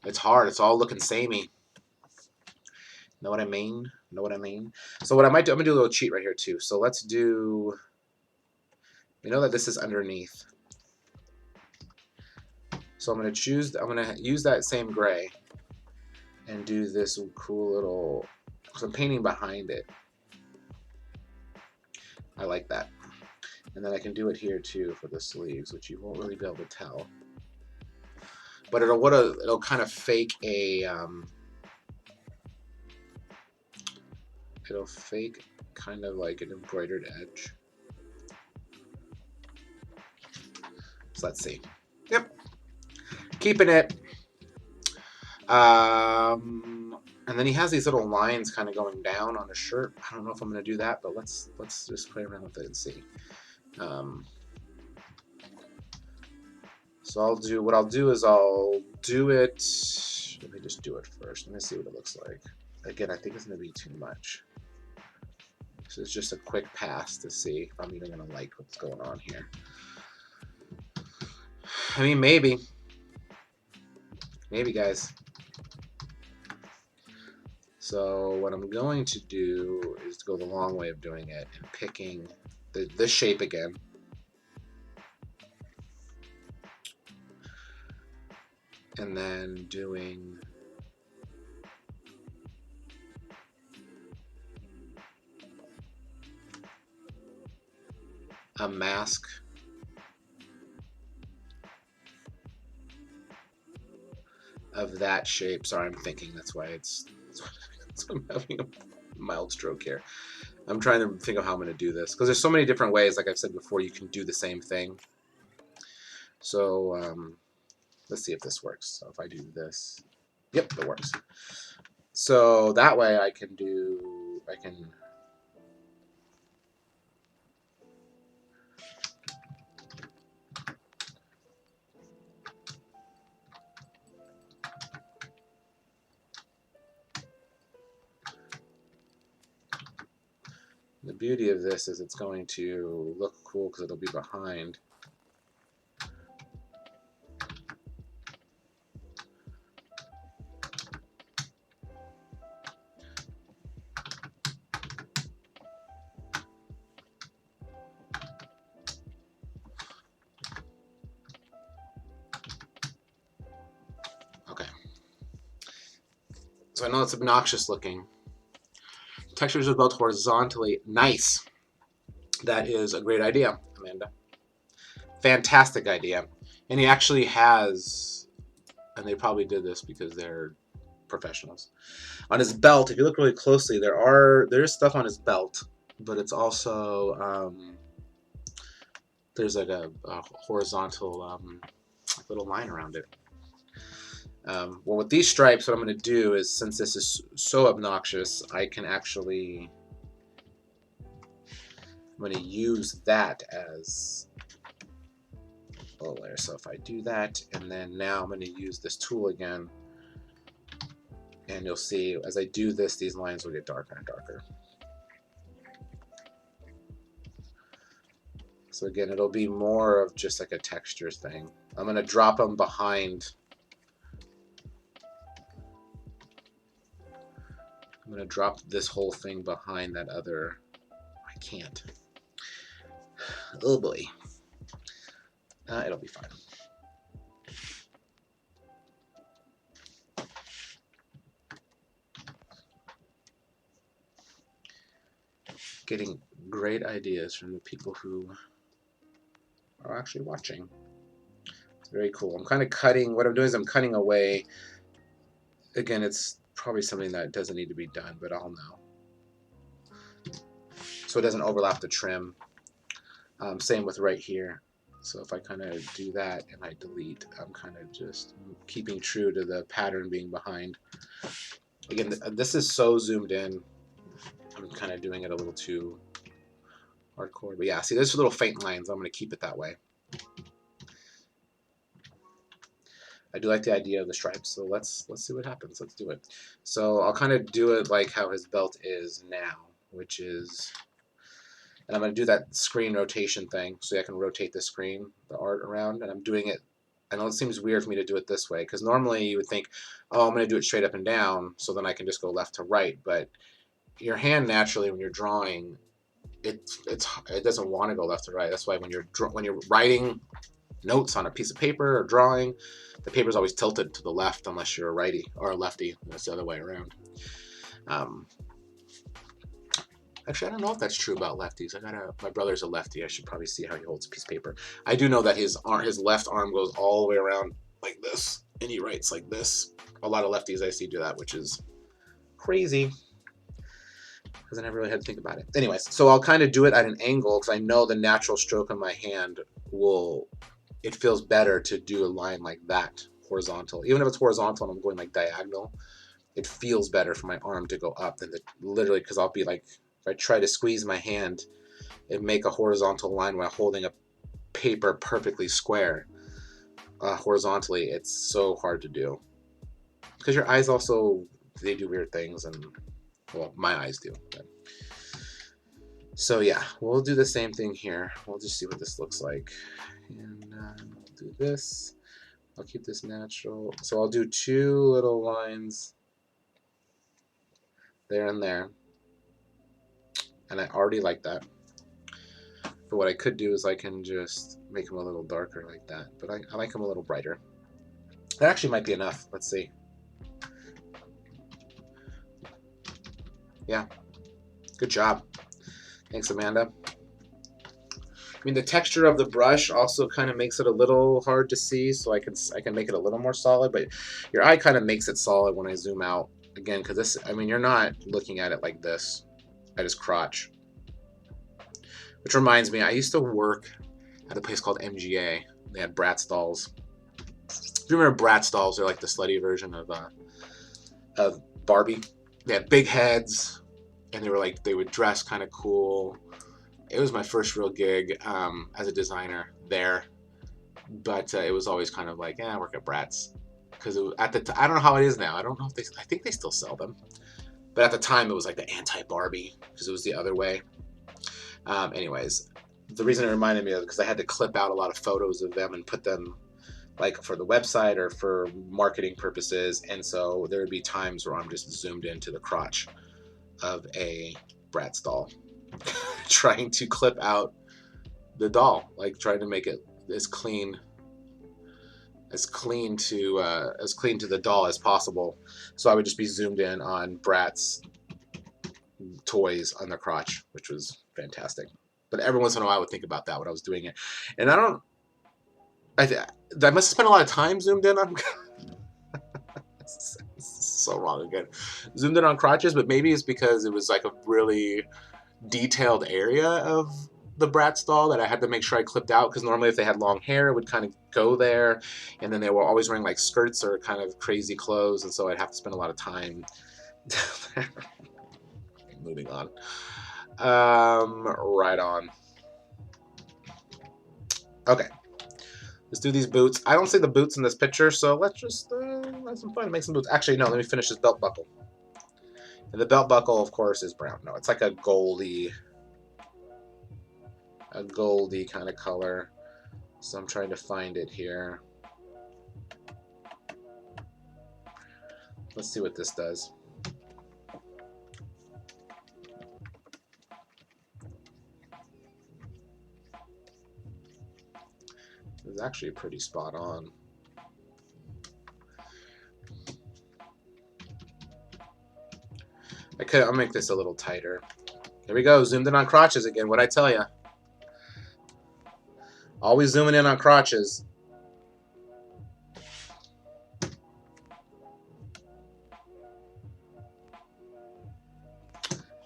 It's hard. It's all looking samey. Know what I mean? Know what I mean? So what I might do, I'm going to do a little cheat right here too. So let's do... We know that this is underneath. So I'm going to choose... I'm going to use that same gray and do this cool little... Because I'm painting behind it. I like that. And then I can do it here too for the sleeves, which you won't really be able to tell. But it'll kind of fake a it'll fake kind of like an embroidered edge. So let's see. Yep. Keeping it. And then he has these little lines kind of going down on his shirt. I don't know if I'm going to do that, but let's just play around with it and see. So what I'll do is I'll do it. Let me just do it first. Let me see what it looks like. Again, I think it's going to be too much. So it's just a quick pass to see if I'm even going to like what's going on here. I mean, maybe. Maybe, guys. So what I'm going to do is to go the long way of doing it and picking this shape again. And then doing a mask of that shape. Sorry, I'm thinking. That's why I'm having a mild stroke here. I'm trying to think of how I'm going to do this because there's so many different ways. Like I've said before, you can do the same thing. So let's see if this works. So if I do this, yep, it works. So that way I can the beauty of this is it's going to look cool because it'll be behind. Okay. So I know it's obnoxious looking. Textures are built horizontally. Nice. That is a great idea, Amanda. Fantastic idea. And he actually has, and they probably did this because they're professionals. On his belt, if you look really closely, there's stuff on his belt, but it's also there's like a horizontal little line around it. Well, with these stripes, what I'm going to do is, since this is so obnoxious, I'm going to use that as a layer. So if I do that, and then now I'm going to use this tool again, and you'll see as I do this, these lines will get darker and darker. So again, it'll be more of just like a texture thing. I'm going to drop them behind. I'm going to drop this whole thing behind that other. I can't. Oh boy. It'll be fine. Getting great ideas from the people who are actually watching. It's very cool. I'm kind of cutting. What I'm doing is I'm cutting away. Again, it's probably something that doesn't need to be done, but I'll know. So it doesn't overlap the trim. Same with right here. So if I kind of do that and I delete, I'm kind of just keeping true to the pattern being behind. Again, this is so zoomed in. I'm kind of doing it a little too hardcore. But yeah, see, there's little faint lines. I'm going to keep it that way. I do like the idea of the stripes, so let's see what happens. Let's do it. So I'll kind of do it like how his belt is now, which is, and I'm going to do that screen rotation thing, so I can rotate the screen, the art around, and I'm doing it. I know it seems weird for me to do it this way, because normally you would think, oh, I'm going to do it straight up and down, so then I can just go left to right, but your hand naturally, when you're drawing, it doesn't want to go left to right. That's why when you're writing notes on a piece of paper or drawing, the paper's always tilted to the left unless you're a righty or a lefty. That's the other way around. Actually, I don't know if that's true about lefties. My brother's a lefty. I should probably see how he holds a piece of paper. I do know that his left arm goes all the way around like this, and he writes like this. A lot of lefties I see do that, which is crazy. because I never really had to think about it. Anyways, so I'll kind of do it at an angle because I know the natural stroke of my hand will, it feels better to do a line like that, horizontal. Even if it's horizontal and I'm going like diagonal, it feels better for my arm to go up than literally, because I'll be like, if I try to squeeze my hand and make a horizontal line while holding a paper perfectly square horizontally, it's so hard to do. Because your eyes also, they do weird things, and well, my eyes do. But. So yeah, we'll do the same thing here. We'll just see what this looks like. And do this. I'll keep this natural. So I'll do 2 little lines there and there. And I already like that. But what I could do is I can just make them a little darker like that. But I like them a little brighter. That actually might be enough. Let's see. Yeah. Good job. Thanks, Amanda. I mean, the texture of the brush also kind of makes it a little hard to see, so I can make it a little more solid, but your eye kind of makes it solid when I zoom out. Again, because this, I mean, you're not looking at it like this, at his crotch. Which reminds me, I used to work at a place called MGA. They had Bratz dolls. If you remember Bratz dolls, they're like the slutty version of Barbie. They had big heads, and they were like, they would dress kind of cool. It was my first real gig as a designer there, but it was always kind of like, I work at Bratz, because at the I don't know how it is now. I don't know if they, I think they still sell them, but at the time it was like the anti-Barbie because it was the other way. Anyways, the reason it reminded me of it because I had to clip out a lot of photos of them and put them like for the website or for marketing purposes, and so there would be times where I'm just zoomed into the crotch of a Bratz doll. Trying to clip out the doll, like trying to make it as clean to the doll as possible. So I would just be zoomed in on Bratz toys on the crotch, which was fantastic. But every once in a while I would think about that when I was doing it, and I must have spent a lot of time zoomed in on. So wrong again. Zoomed in on crotches, but maybe it's because it was like a really detailed area of the Bratz doll that I had to make sure I clipped out, because normally if they had long hair it would kind of go there, and then they were always wearing like skirts or kind of crazy clothes, and so I'd have to spend a lot of time there. Moving on. Right on. Okay, let's do these boots. I don't see the boots in this picture, so let's just have some fun, make some boots. Actually, no, let me finish this belt buckle. And the belt buckle, of course, is brown. No, it's like a goldy kind of color. So I'm trying to find it here. Let's see what this does. It's actually pretty spot on. I'll make this a little tighter. There we go, zoomed in on crotches again. What'd I tell you? Always zooming in on crotches.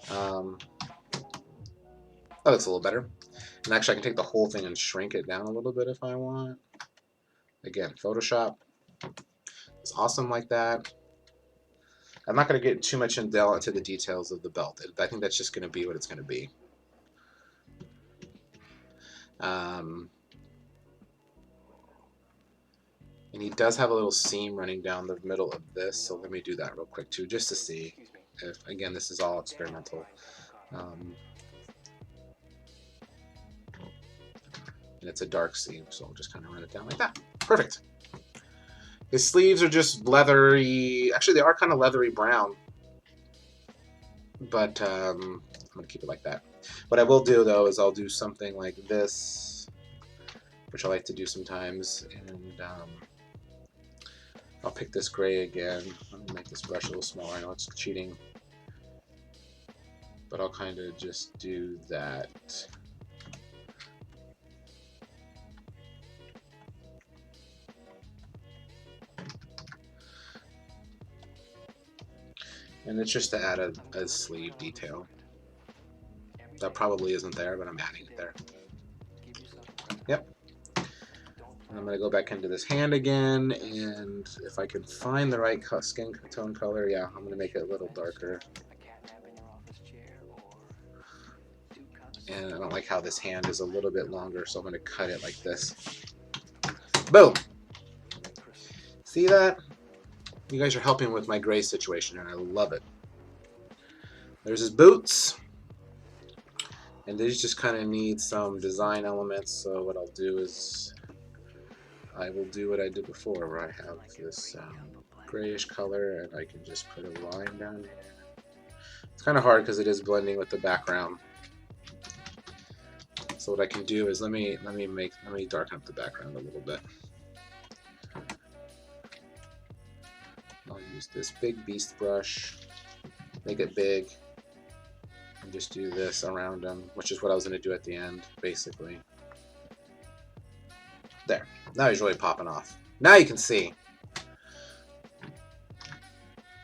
That looks a little better. And actually I can take the whole thing and shrink it down a little bit if I want. Again, Photoshop. It's awesome like that. I'm not going to get too much into the details of the belt. I think that's just going to be what it's going to be. And he does have a little seam running down the middle of this, so let me do that real quick too, just to see if, again, this is all experimental. And it's a dark seam, so I'll just kind of run it down like that. Perfect. His sleeves are just leathery. Actually, they are kind of leathery brown. But I'm going to keep it like that. What I will do, though, is I'll do something like this, which I like to do sometimes. And I'll pick this gray again. I'm going to make this brush a little smaller. I know it's cheating. But I'll kind of just do that. And it's just to add a sleeve detail. That probably isn't there, but I'm adding it there. Yep. And I'm going to go back into this hand again, and if I can find the right skin tone color, yeah, I'm going to make it a little darker. And I don't like how this hand is a little bit longer, so I'm going to cut it like this. Boom! See that? You guys are helping with my gray situation, and I love it. There's his boots. And these just kind of need some design elements, so what I'll do is I will do what I did before, where I have this grayish color, and I can just put a line down here. It's kind of hard because it is blending with the background. So what I can do is let me darken up the background a little bit. I'll use this big beast brush, make it big, and just do this around them, which is what I was going to do at the end, basically. There. Now he's really popping off. Now you can see.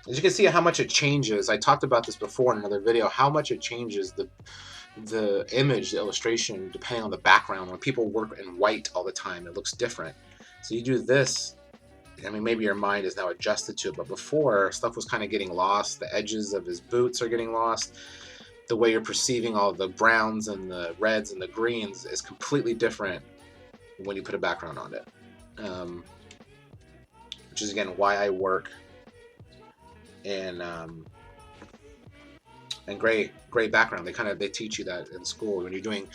As you can see how much it changes. I talked about this before in another video, how much it changes the image, the illustration, depending on the background. When people work in white all the time, it looks different. So you do this, I mean, maybe your mind is now adjusted to it, but before, stuff was kind of getting lost. The edges of his boots are getting lost. The way you're perceiving all the browns and the reds and the greens is completely different when you put a background on it. Which is, again, why I work in gray background. They teach you that in school when you're doing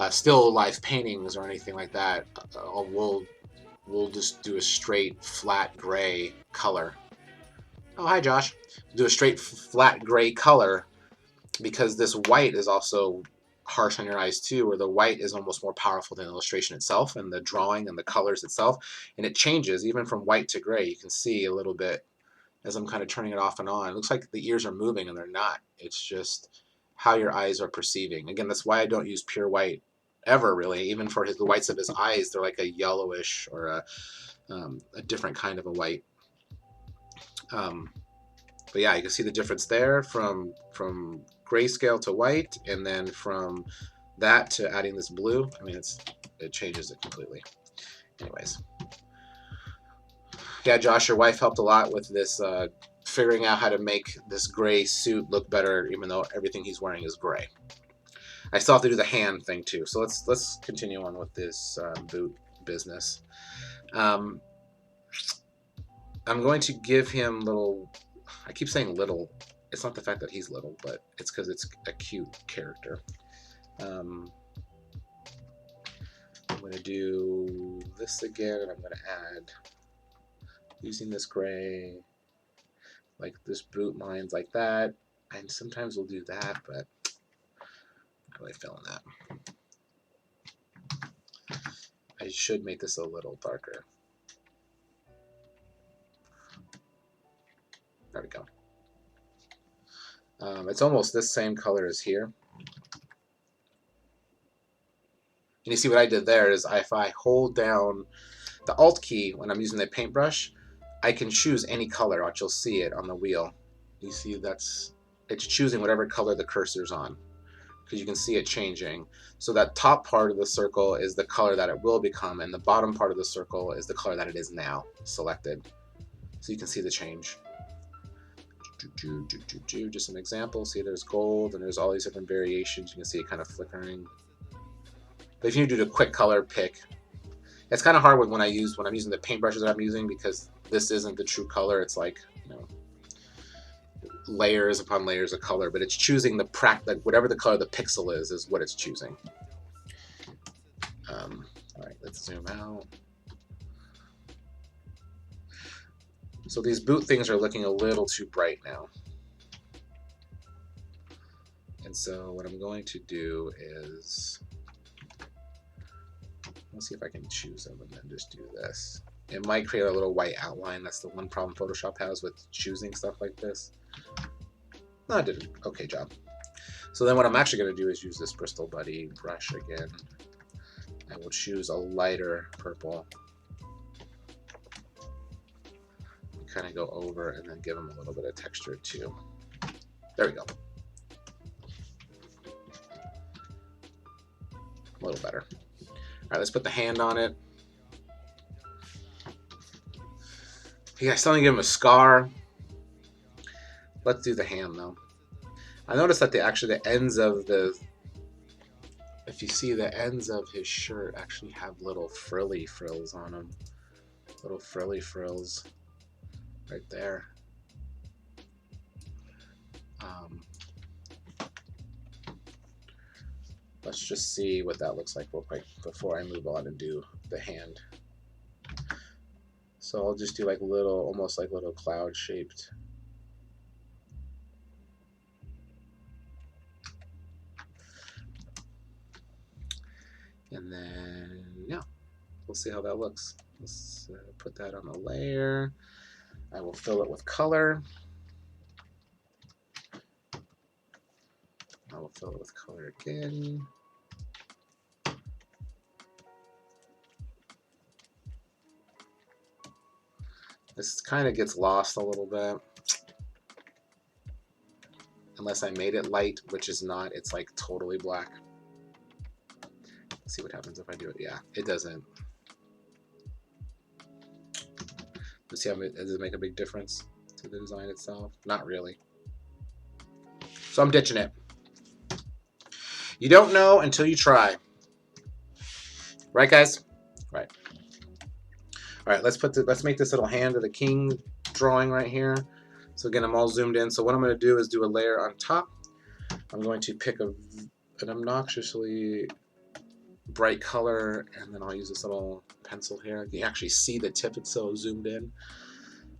still life paintings or anything like that. We'll just do a straight flat gray color. Oh, hi Josh. Do a straight flat gray color because this white is also harsh on your eyes too, where the white is almost more powerful than the illustration itself and the drawing and the colors itself, and it changes even from white to gray. You can see a little bit as I'm kind of turning it off and on. It looks like the ears are moving, and they're not. It's just how your eyes are perceiving. Again, that's why I don't use pure white ever, really. Even for the whites of his eyes, they're like a yellowish or a different kind of a white. But yeah, you can see the difference there from grayscale to white, and then from that to adding this blue. I mean, it changes it completely. Anyways. Yeah, Josh, your wife helped a lot with this, figuring out how to make this gray suit look better, even though everything he's wearing is gray. I still have to do the hand thing too, so let's continue on with this boot business. I'm going to give him little. I keep saying little. It's not the fact that he's little, but it's because it's a cute character. I'm going to do this again, and I'm going to add. Using this gray, like this boot lines like that, and sometimes we'll do that, but I'm not really feeling that. I should make this a little darker. There we go. It's almost this same color as here. And you see what I did there is if I hold down the Alt key when I'm using the paintbrush, I can choose any color, which you'll see it on the wheel. You see it's choosing whatever color the cursor's on, because you can see it changing. So that top part of the circle is the color that it will become, and the bottom part of the circle is the color that it is now selected. So you can see the change. Just an example. See, there's gold, and there's all these different variations. You can see it kind of flickering. But if you do a quick color pick, it's kind of hard when I'm using the paintbrushes that I'm using, because this isn't the true color. It's like, layers upon layers of color, but it's choosing whatever the color the pixel is what it's choosing. All right, let's zoom out. So these boot things are looking a little too bright now. And so what I'm going to do is, let's see if I can choose them and then just do this. It might create a little white outline. That's the one problem Photoshop has with choosing stuff like this. No, I did an okay job. So then what I'm actually going to do is use this Bristol Buddy brush again. I will choose a lighter purple. Kind of go over and then give them a little bit of texture too. There we go. A little better. All right, let's put the hand on it. Yeah, I still need to give him a scar. Let's do the hand though. I noticed that the ends of the, if you see the ends of his shirt actually have little frilly frills on them. Little frilly frills right there. Let's just see what that looks like real quick before I move on and do the hand. So I'll just do like little, almost like little cloud shaped. And then, yeah, we'll see how that looks. Let's put that on a layer. I will fill it with color. I will fill it with color again. This kind of gets lost a little bit. Unless I made it light, which is not. It's like totally black. Let's see what happens if I do it. Yeah, it doesn't. Let's see how it does it make a big difference to the design itself? Not really. So I'm ditching it. You don't know until you try. Right, guys? Right. All right, let's make this little hand of the king drawing right here. So again, I'm all zoomed in. So what I'm going to do is do a layer on top. I'm going to pick an obnoxiously bright color, and then I'll use this little pencil here. You can actually see the tip, it's so zoomed in.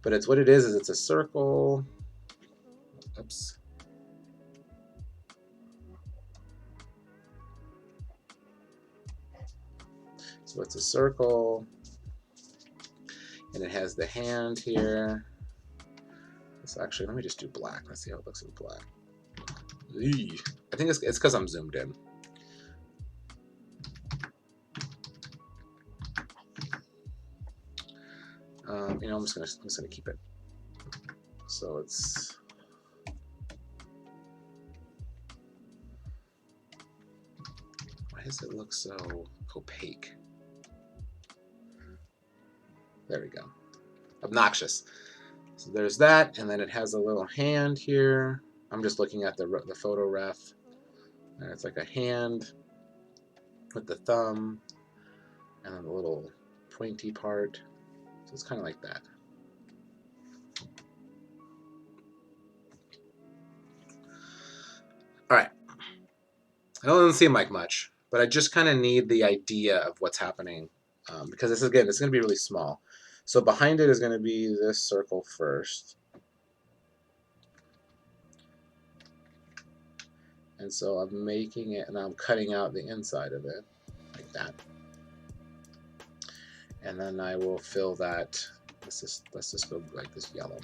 But it's what it is it's a circle. Oops. So it's a circle, and it has the hand here. So actually, let me just do black. Let's see how it looks in black. Eee. I think it's because I'm zoomed in. You know, I'm just gonna keep it. So it's. Why does it look so opaque? There we go. Obnoxious. So there's that, and then it has a little hand here. I'm just looking at the photo ref, and it's like a hand with the thumb and then the little pointy part. So it's kind of like that. All right. I know it doesn't seem like much, but I just kind of need the idea of what's happening because this is, again, it's going to be really small. So behind it is going to be this circle first. And so I'm making it, and I'm cutting out the inside of it, like that. And then I will fill that. Let's just go like this yellow.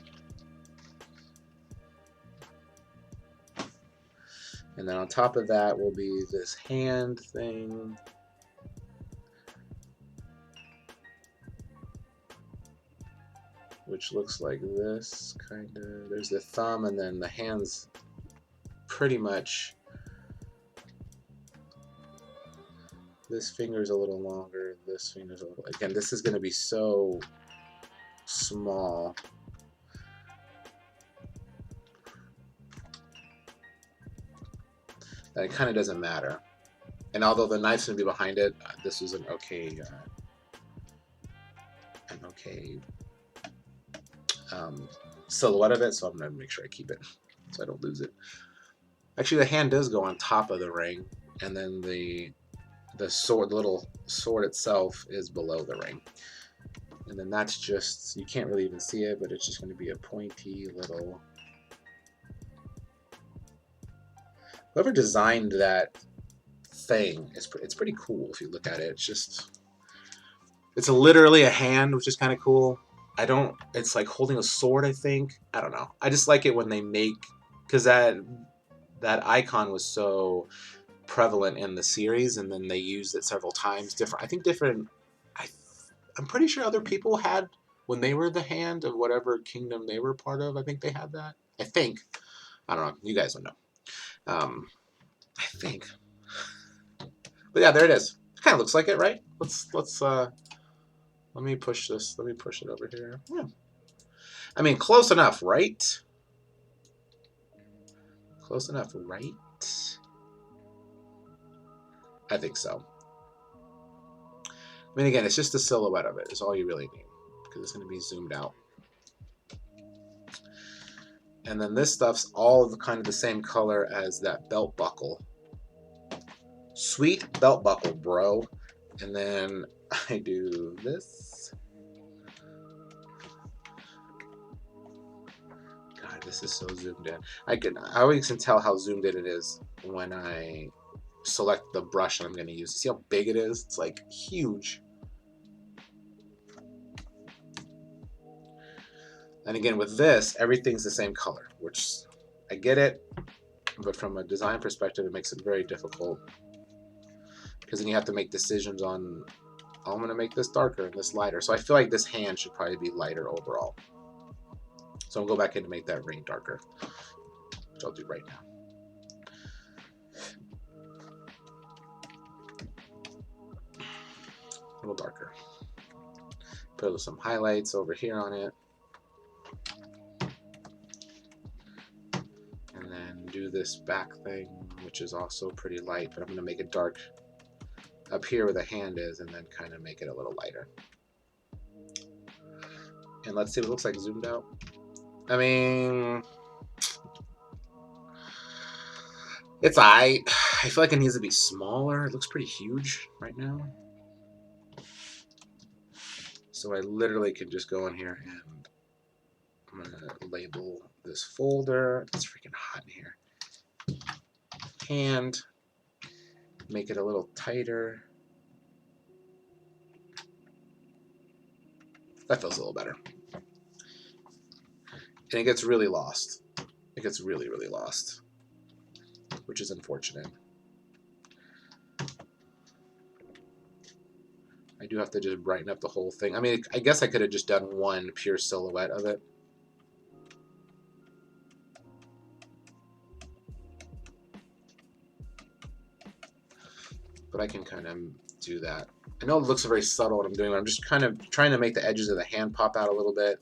And then on top of that will be this hand thing. Which looks like this, kind of. There's the thumb, and then the hand's pretty much. This finger's a little longer. This finger's a little. Again, this is going to be so small. That it kind of doesn't matter. And although the knife's going to be behind it, this is an okay silhouette of it, so I'm going to make sure I keep it so I don't lose it. Actually, the hand does go on top of the ring, and then the sword, the little sword itself, is below the ring. And then that's just, you can't really even see it, but it's just going to be a pointy little. Whoever designed that thing, it's pretty cool if you look at it. It's literally a hand, which is kind of cool. It's like holding a sword, I think. I don't know. I just like it when they make, because that icon was so prevalent in the series, and then they used it several times. I'm pretty sure other people had, when they were the hand of whatever kingdom they were part of, I think they had that. I think. I don't know. You guys would know. I think. But yeah, there it is. Kind of looks like it, right? Let me push this. Let me push it over here. Yeah. I mean, close enough, right? Close enough, right? I think so. I mean, again, it's just the silhouette of it is all you really need because it's going to be zoomed out. And then this stuff's all of the kind of the same color as that belt buckle. Sweet belt buckle, bro. And then I do this. God, this is so zoomed in. I always can tell how zoomed in it is when I select the brush I'm going to use. See how big it is? It's like huge. And again, with this, everything's the same color, which I get it, but from a design perspective, it makes it very difficult because then you have to make decisions on, oh, I'm going to make this darker and this lighter. So I feel like this hand should probably be lighter overall. So I'll go back in to make that ring darker, which I'll do right now. A little darker. Put some highlights over here on it. And then do this back thing, which is also pretty light, but I'm going to make it dark up here where the hand is and then kind of make it a little lighter. And let's see what it looks like zoomed out. I mean, it's I feel like it needs to be smaller. It looks pretty huge right now. So I literally can just go in here and I'm going to label this folder. It's freaking hot in here. And make it a little tighter. That feels a little better. And it gets really lost. It gets really, really lost, which is unfortunate. I do have to just brighten up the whole thing. I mean, I guess I could have just done one pure silhouette of it. But I can kind of do that. I know it looks very subtle what I'm doing, but I'm just kind of trying to make the edges of the hand pop out a little bit.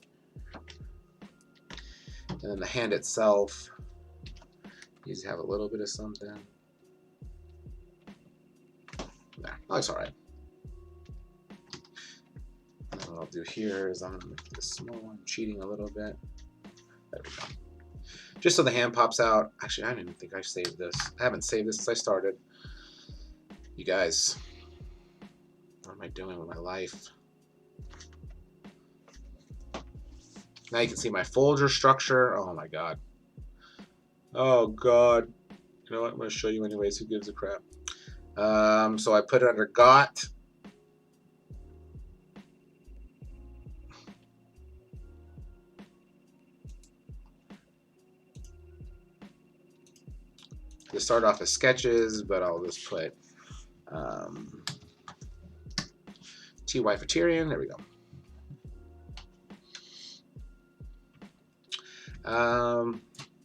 And then the hand itself needs to have a little bit of something. Nah, that looks alright. What I'll do here is I'm going to make this small. I'm cheating a little bit. There we go. Just so the hand pops out. Actually, I don't even think I saved this. I haven't saved this since I started. You guys, what am I doing with my life? Now you can see my folder structure. Oh my god. Oh god. You know what? I'm going to show you anyways. Who gives a crap? So I put it under got. To start off as sketches, but I'll just put TY for Tyrion. There we go.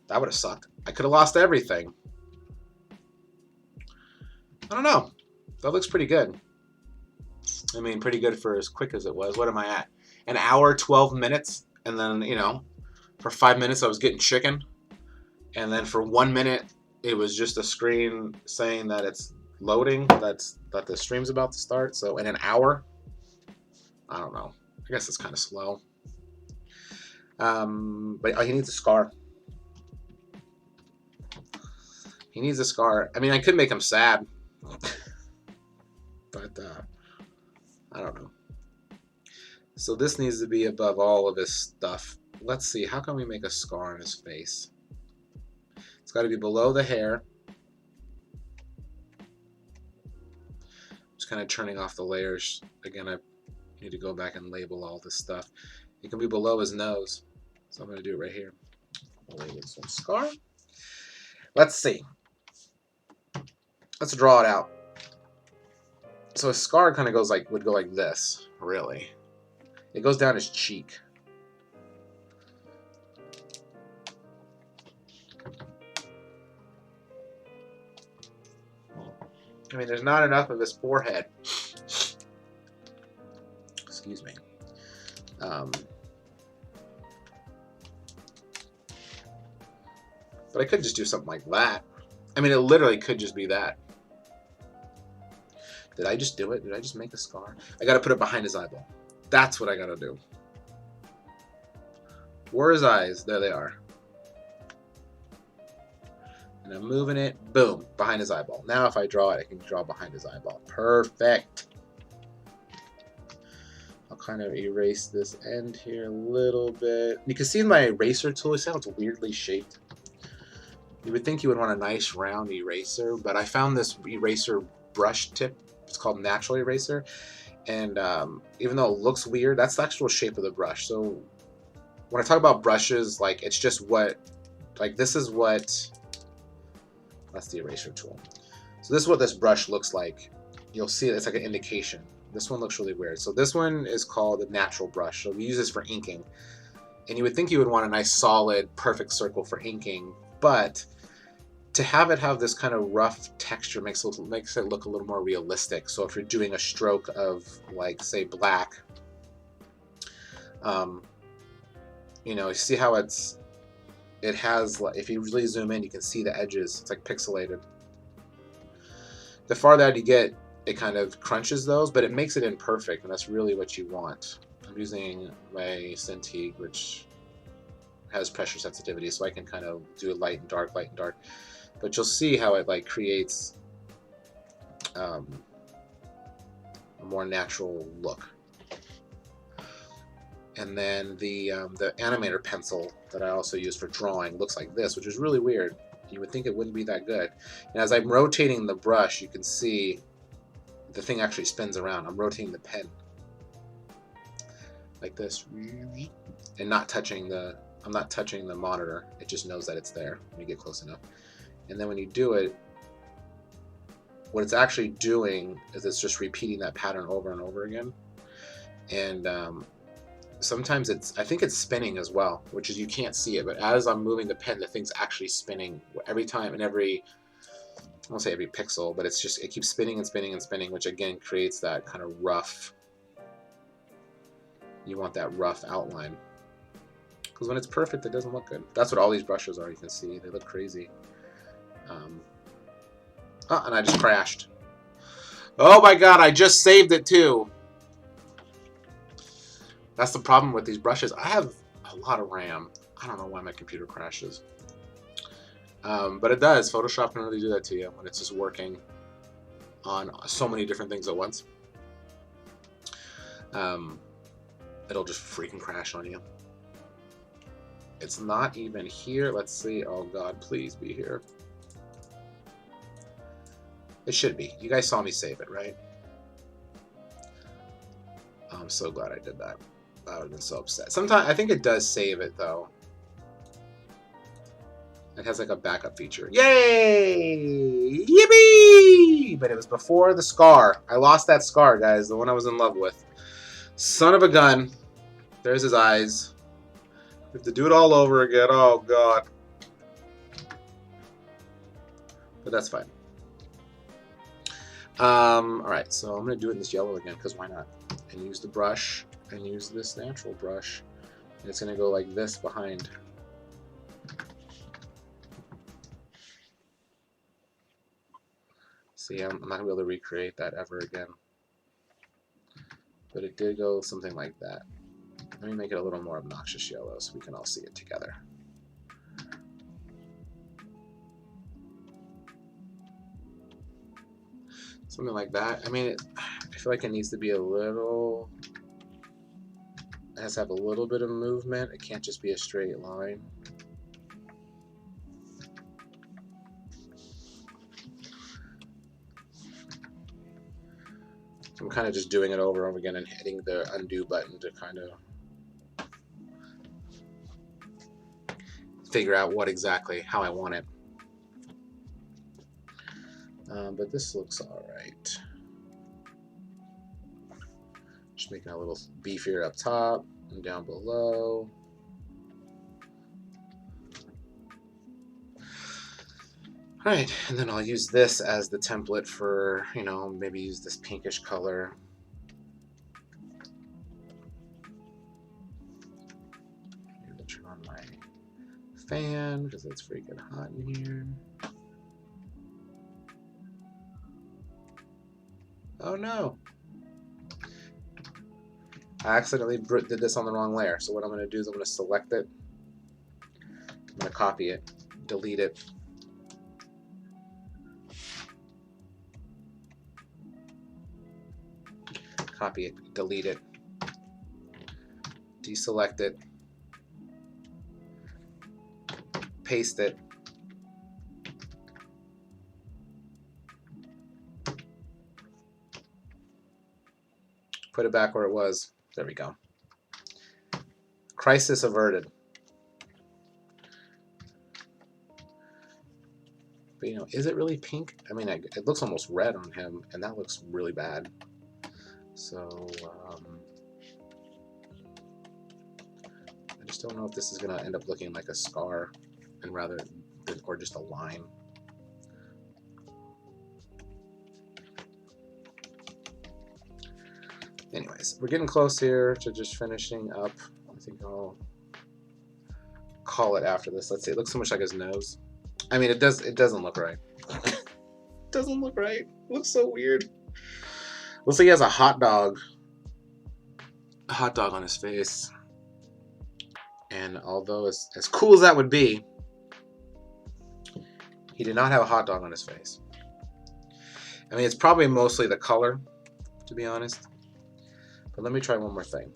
That would have sucked. I could have lost everything. I don't know. That looks pretty good. I mean, pretty good for as quick as it was. What am I at? An hour, 12 minutes. And then, you know, for 5 minutes I was getting chicken. And then for 1 minute, it was just a screen saying that it's loading, that the stream's about to start. So in an hour, I don't know. I guess it's kind of slow. But he needs a scar. He needs a scar. I mean, I could make him sad. But I don't know. So this needs to be above all of his stuff. Let's see. How can we make a scar on his face? It's got to be below the hair. Just kind of turning off the layers. Again, I need to go back and label all this stuff. It can be below his nose. So I'm going to do it right here. I'll label this one scar. Let's see. Let's draw it out. So a scar kind of goes like, would go like this, really. It goes down his cheek. I mean, there's not enough of his forehead. Excuse me. But I could just do something like that. I mean, it literally could just be that. Did I just do it? Did I just make a scar? I gotta put it behind his eyeball. That's what I gotta do. Where are his eyes? There they are. And I'm moving it. Boom. Behind his eyeball. Now if I draw it, I can draw behind his eyeball. Perfect. I'll kind of erase this end here a little bit. You can see in my eraser tool, it sounds weirdly shaped. You would think you would want a nice round eraser, but I found this eraser brush tip. It's called natural eraser. And even though it looks weird, that's the actual shape of the brush. So when I talk about brushes, like it's just what, like this is what, that's the eraser tool. So this is what this brush looks like. You'll see it's like an indication. This one looks really weird. So this one is called the natural brush. So we use this for inking. And you would think you would want a nice solid, perfect circle for inking, but to have it have this kind of rough texture makes it look a little more realistic. So if you're doing a stroke of, like, say, black, you know, you see how it has, if you really zoom in, you can see the edges. It's like pixelated. The farther out you get, it kind of crunches those, but it makes it imperfect, and that's really what you want. I'm using my Cintiq, which has pressure sensitivity, so I can kind of do a light and dark, but you'll see how it like creates a more natural look. And then the animator pencil that I also use for drawing looks like this, which is really weird. You would think it wouldn't be that good. And as I'm rotating the brush, you can see the thing actually spins around. I'm rotating the pen like this, and not touching the. I'm not touching the monitor. It just knows that it's there when you get close enough. And then when you do it, what it's actually doing is it's just repeating that pattern over and over again. And sometimes I think it's spinning as well, which is you can't see it, but as I'm moving the pen, the thing's actually spinning every time, and I won't say every pixel, but it keeps spinning and spinning and spinning, which again creates that kind of rough, you want that rough outline. Because when it's perfect, it doesn't look good. That's what all these brushes are, you can see. They look crazy. And I just crashed. Oh my god, I just saved it too. That's the problem with these brushes. I have a lot of RAM. I don't know why my computer crashes. But it does. Photoshop can really do that to you when it's just working on so many different things at once. It'll just freaking crash on you. It's not even here. Let's see. Oh god, please be here. It should be. You guys saw me save it, right? I'm so glad I did that. I would have been so upset. Sometimes I think it does save it though. It has like a backup feature. Yay! Yippee! But it was before the scar. I lost that scar, guys. The one I was in love with. Son of a gun. There's his eyes. We have to do it all over again. Oh god. But that's fine. Alright, so I'm going to do it in this yellow again, because why not? And use the brush, and use this natural brush. And it's going to go like this behind. See, I'm not going to be able to recreate that ever again. But it did go something like that. Let me make it a little more obnoxious yellow so we can all see it together. Something like that. I mean, I feel like it needs to be a little... It has to have a little bit of movement. It can't just be a straight line. So I'm kind of just doing it over and over again and hitting the undo button to kind of figure out how I want it. But this looks alright. Just making it a little beefier up top and down below. Alright, and then I'll use this as the template for, you know, maybe use this pinkish color. Maybe turn on my fan because it's freaking hot in here. Oh no! I accidentally did this on the wrong layer. So what I'm going to do is I'm going to select it. I'm going to copy it, delete it. Copy it, delete it. Deselect it. Paste it. Put it back where it was. There we go. Crisis averted. But you know, is it really pink? I mean, it looks almost red on him, and that looks really bad. So, I just don't know if this is going to end up looking like a scar, and rather, or just a line. Anyways, we're getting close here to just finishing up. I think I'll call it after this. Let's see. It looks so much like his nose. I mean, it doesn't look right. Doesn't look right. It looks so weird. Looks like he has a hot dog on his face. And although as cool as that would be, he did not have a hot dog on his face. I mean, it's probably mostly the color, to be honest. But let me try one more thing.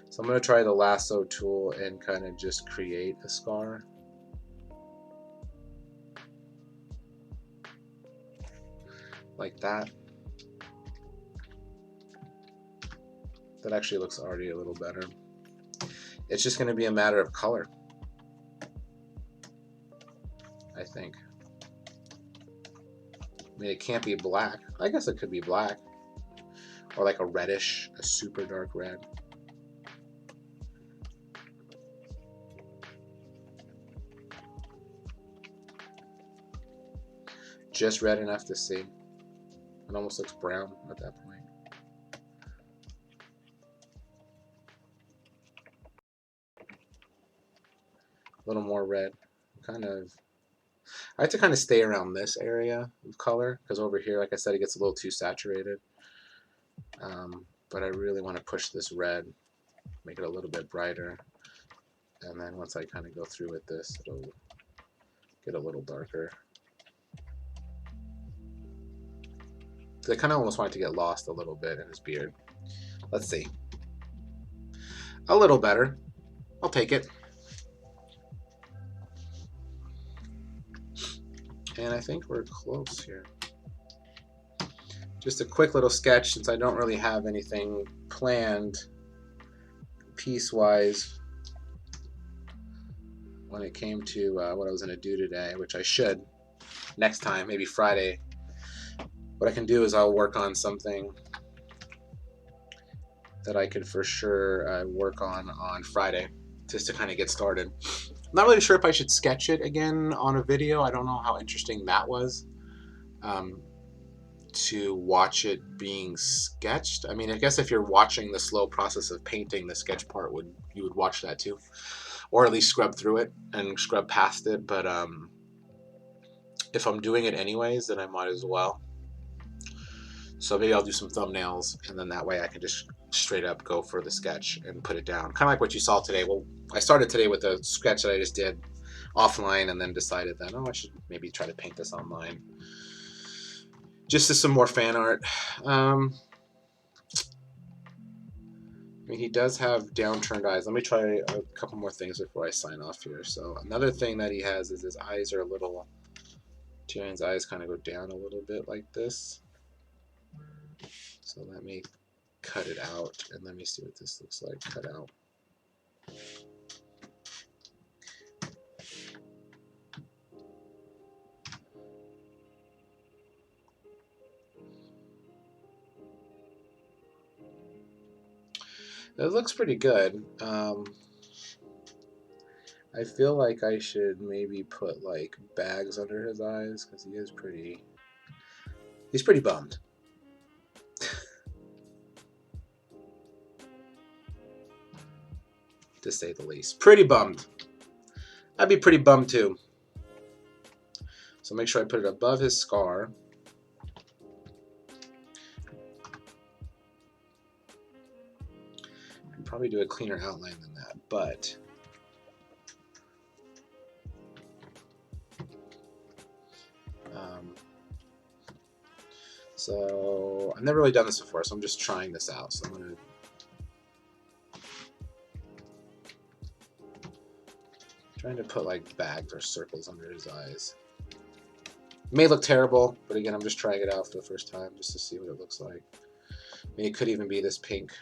So I'm going to try the lasso tool and kind of just create a scar. Like that. That actually looks already a little better. It's just going to be a matter of color, I think. I mean, it can't be black. I guess it could be black. Or like a reddish, a super dark red. Just red enough to see. It almost looks brown at that point. A little more red. Kind of. I have to kind of stay around this area of color because over here, like I said, it gets a little too saturated. But I really want to push this red, make it a little bit brighter. And then once I kind of go through with this, it'll get a little darker. So I kind of almost want it to get lost a little bit in his beard. Let's see. A little better. I'll take it. And I think we're close here. Just a quick little sketch since I don't really have anything planned piece-wise when it came to what I was going to do today, which I should next time, maybe Friday. What I can do is I'll work on something that I could for sure work on Friday just to kind of get started. I'm not really sure if I should sketch it again on a video. I don't know how interesting that was. To watch it being sketched. I mean, I guess if you're watching the slow process of painting, the sketch part you would watch that too, or at least scrub through it and scrub past it. But if I'm doing it anyways, then I might as well. So maybe I'll do some thumbnails, and then that way I can just straight up go for the sketch and put it down. Kind of like what you saw today. Well, I started today with a sketch that I just did offline, and then decided that, oh, I should maybe try to paint this online. Just as some more fan art. I mean, he does have downturned eyes. Let me try a couple more things before I sign off here. So another thing that he has is his eyes are a little, Tyrion's eyes kind of go down a little bit like this. So let me cut it out, and let me see what this looks like cut out. It looks pretty good. I feel like I should maybe put like bags under his eyes because he's pretty bummed, to say the least. Pretty bummed. I'd be pretty bummed too. So make sure I put it above his scar. I'd probably do a cleaner outline than that, but so I've never really done this before, so I'm just trying this out. So I'm trying to put like bags or circles under his eyes. It may look terrible, but again, I'm just trying it out for the first time just to see what it looks like. Maybe it could even be this pink.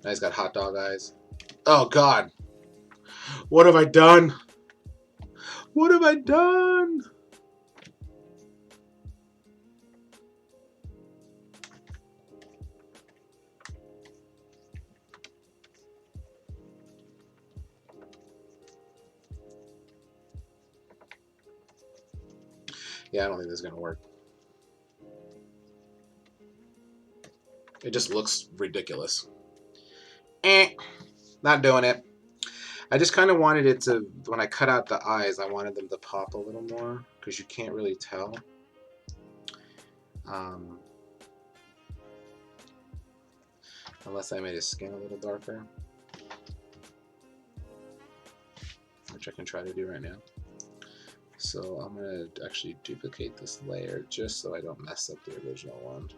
Now he's got hot dog eyes. Oh God! What have I done? What have I done? Yeah, I don't think this is going to work. It just looks ridiculous. Not doing it. I just kind of wanted it to, when I cut out the eyes, I wanted them to pop a little more because you can't really tell. Unless I made his skin a little darker, which I can try to do right now. So I'm going to actually duplicate this layer just so I don't mess up the original one.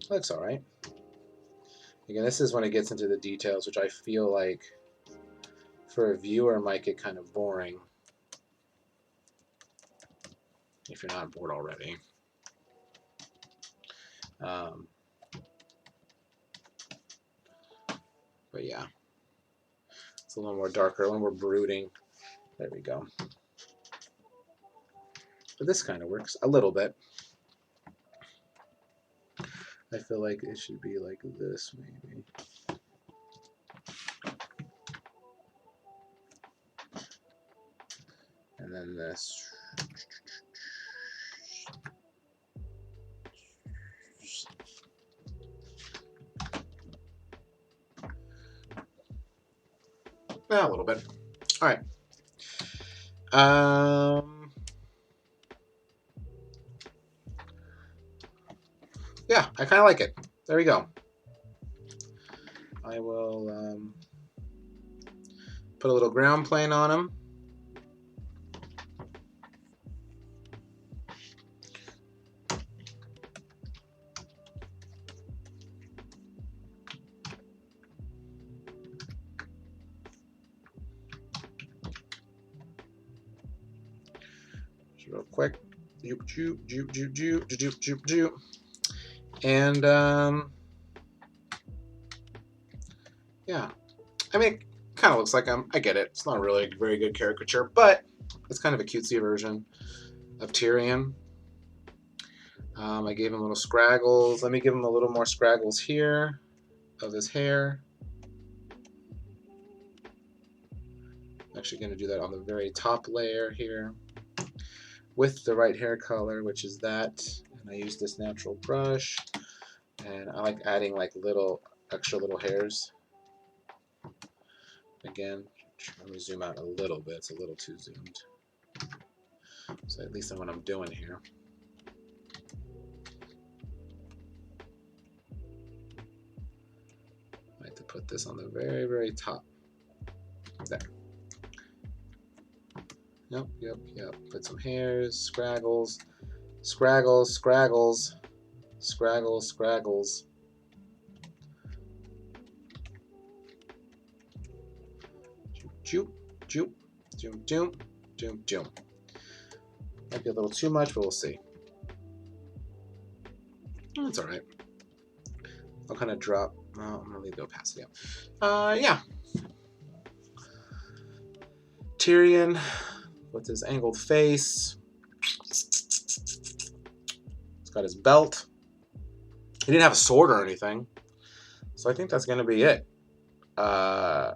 Looks alright. Again, this is when it gets into the details, which I feel like for a viewer might get kind of boring if you're not bored already. But yeah, it's a little more darker, a little more brooding. There we go. But this kind of works a little bit. I feel like it should be like this, maybe. And then this. A little bit. All right. Yeah, I kind of like it. There we go. I will put a little ground plane on him. Just real quick. And yeah, I mean, it kind of looks like I get it. It's not really a very good caricature, but it's kind of a cutesy version of Tyrion. I gave him little scraggles. Let me give him a little more scraggles here of his hair. I'm actually going to do that on the very top layer here with the right hair color, which is that. And I use this natural brush, and I like adding like extra little hairs. Again, let me zoom out a little bit. It's a little too zoomed. So at least I know what I'm doing here. I like to put this on the very, very top. There. Yep. Put some hairs, scraggles, scraggles. Joop. Might be a little too much, but we'll see. That's all right. I'll kind of drop. Well, I'm gonna leave the opacity up. Yeah. Tyrion with his angled face. He's got his belt. He didn't have a sword or anything, so I think that's gonna be it. I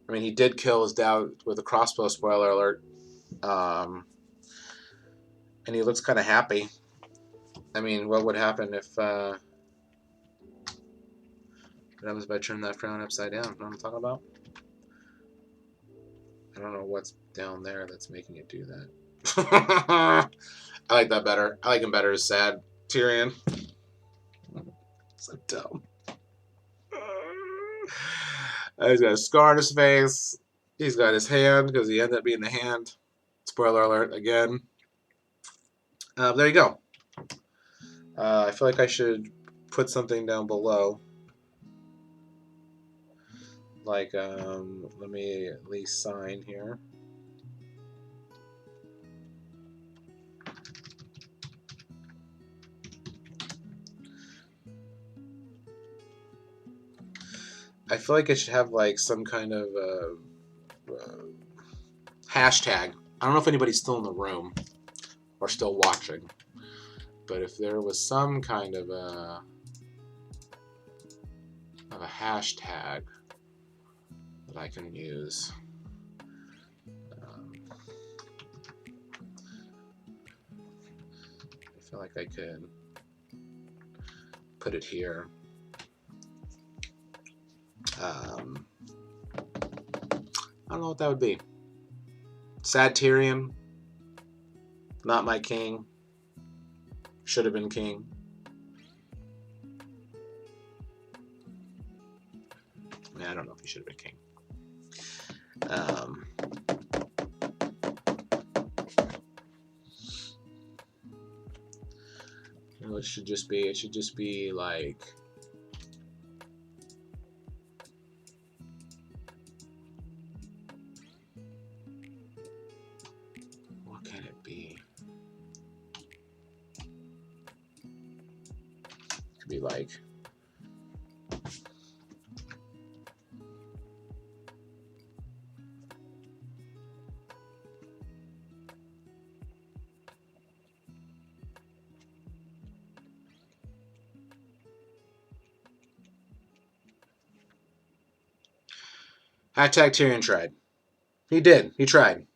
mean, he did kill his dad with a crossbow. Spoiler alert. And he looks kind of happy. I mean, what would happen if? What happens if I turn that frown upside down? You know what I'm talking about? I don't know what's down there that's making it do that. I like that better. I like him better as sad Tyrion. So dumb. He's got a scar on his face. He's got his hand because he ended up being the hand. Spoiler alert again. There you go. I feel like I should put something down below. Like, let me at least sign here. I feel like I should have like some kind of hashtag. I don't know if anybody's still in the room or still watching, but if there was some kind of a hashtag that I can use. I feel like I could put it here. I don't know what that would be. Sad Tyrion. Not my king. Should have been king. I mean, I don't know if he should have been king. You know, it should just be like, what can it be? It could be like, hashtag Tyrion tried. He did. He tried.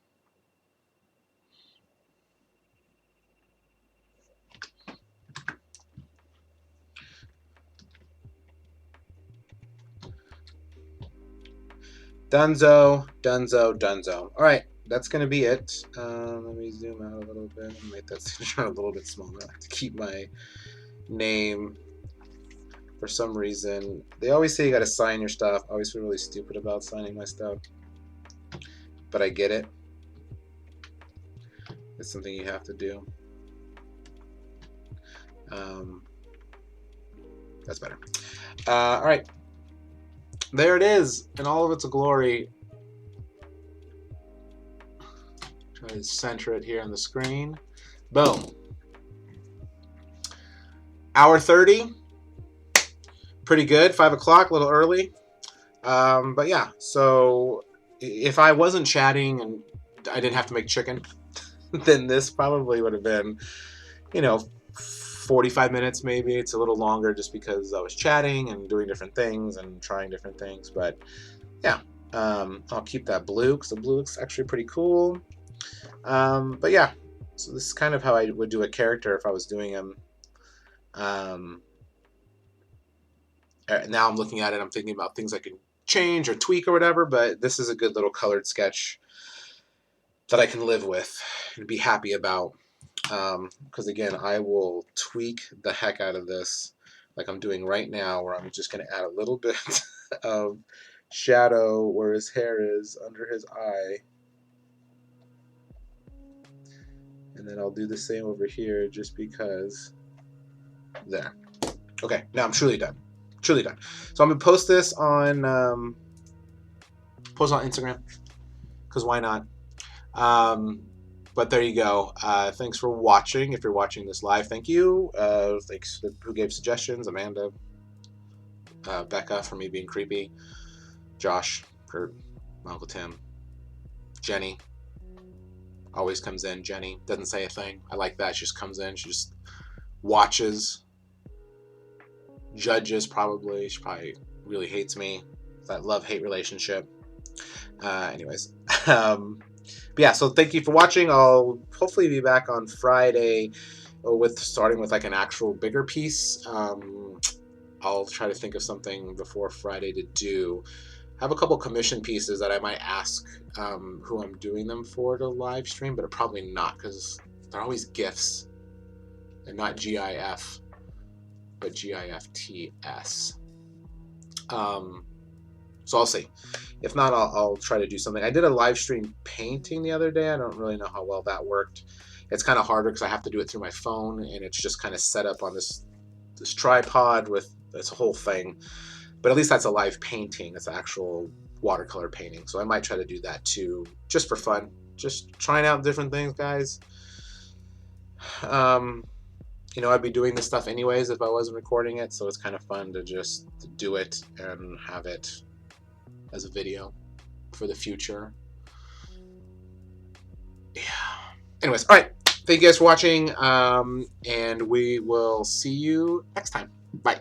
Dunzo, dunzo, dunzo. All right, that's going to be it. Let me zoom out a little bit and make that signature a little bit smaller. I have to keep my name. For some reason, they always say you got to sign your stuff. I always feel really stupid about signing my stuff, but I get it. It's something you have to do. That's better. All right. There it is in all of its glory. Try to center it here on the screen. Boom. Hour 30. Pretty good. 5 o'clock, a little early. But yeah, so if I wasn't chatting and I didn't have to make chicken, then this probably would have been, 45 minutes maybe. It's a little longer just because I was chatting and doing different things and trying different things. But yeah, I'll keep that blue because the blue looks actually pretty cool. But yeah, so this is kind of how I would do a character if I was doing him. Now I'm looking at it, I'm thinking about things I can change or tweak or whatever, but this is a good little colored sketch that I can live with and be happy about. Because again, I will tweak the heck out of this like I'm doing right now, where I'm just going to add a little bit of shadow where his hair is under his eye. And then I'll do the same over here just because. There. Okay, now I'm truly done. Truly done. So I'm going to post this on Instagram, because why not? But there you go. Thanks for watching. If you're watching this live, thank you. Thanks to who gave suggestions, Amanda, Becca for me being creepy. Josh, Kurt, my Uncle Tim, Jenny always comes in. Jenny doesn't say a thing. I like that. She just comes in. She just watches, judges probably. She probably really hates me. That love-hate relationship. Anyways. But yeah, so thank you for watching. I'll hopefully be back on Friday with starting with like an actual bigger piece. I'll try to think of something before Friday to do. I have a couple commission pieces that I might ask who I'm doing them for to live stream, but probably not because they're always GIFs and not GIF, but GIFTS. So I'll see. If not, I'll try to do something. I did a live stream painting the other day. I don't really know how well that worked. It's kind of harder because I have to do it through my phone, and it's just kind of set up on this tripod with this whole thing. But at least that's a live painting. It's an actual watercolor painting. So I might try to do that too, just for fun. Just trying out different things, guys. You know, I'd be doing this stuff anyways if I wasn't recording it, so it's kind of fun to just do it and have it as a video for the future. Yeah. Anyways, all right. Thank you guys for watching, and we will see you next time. Bye.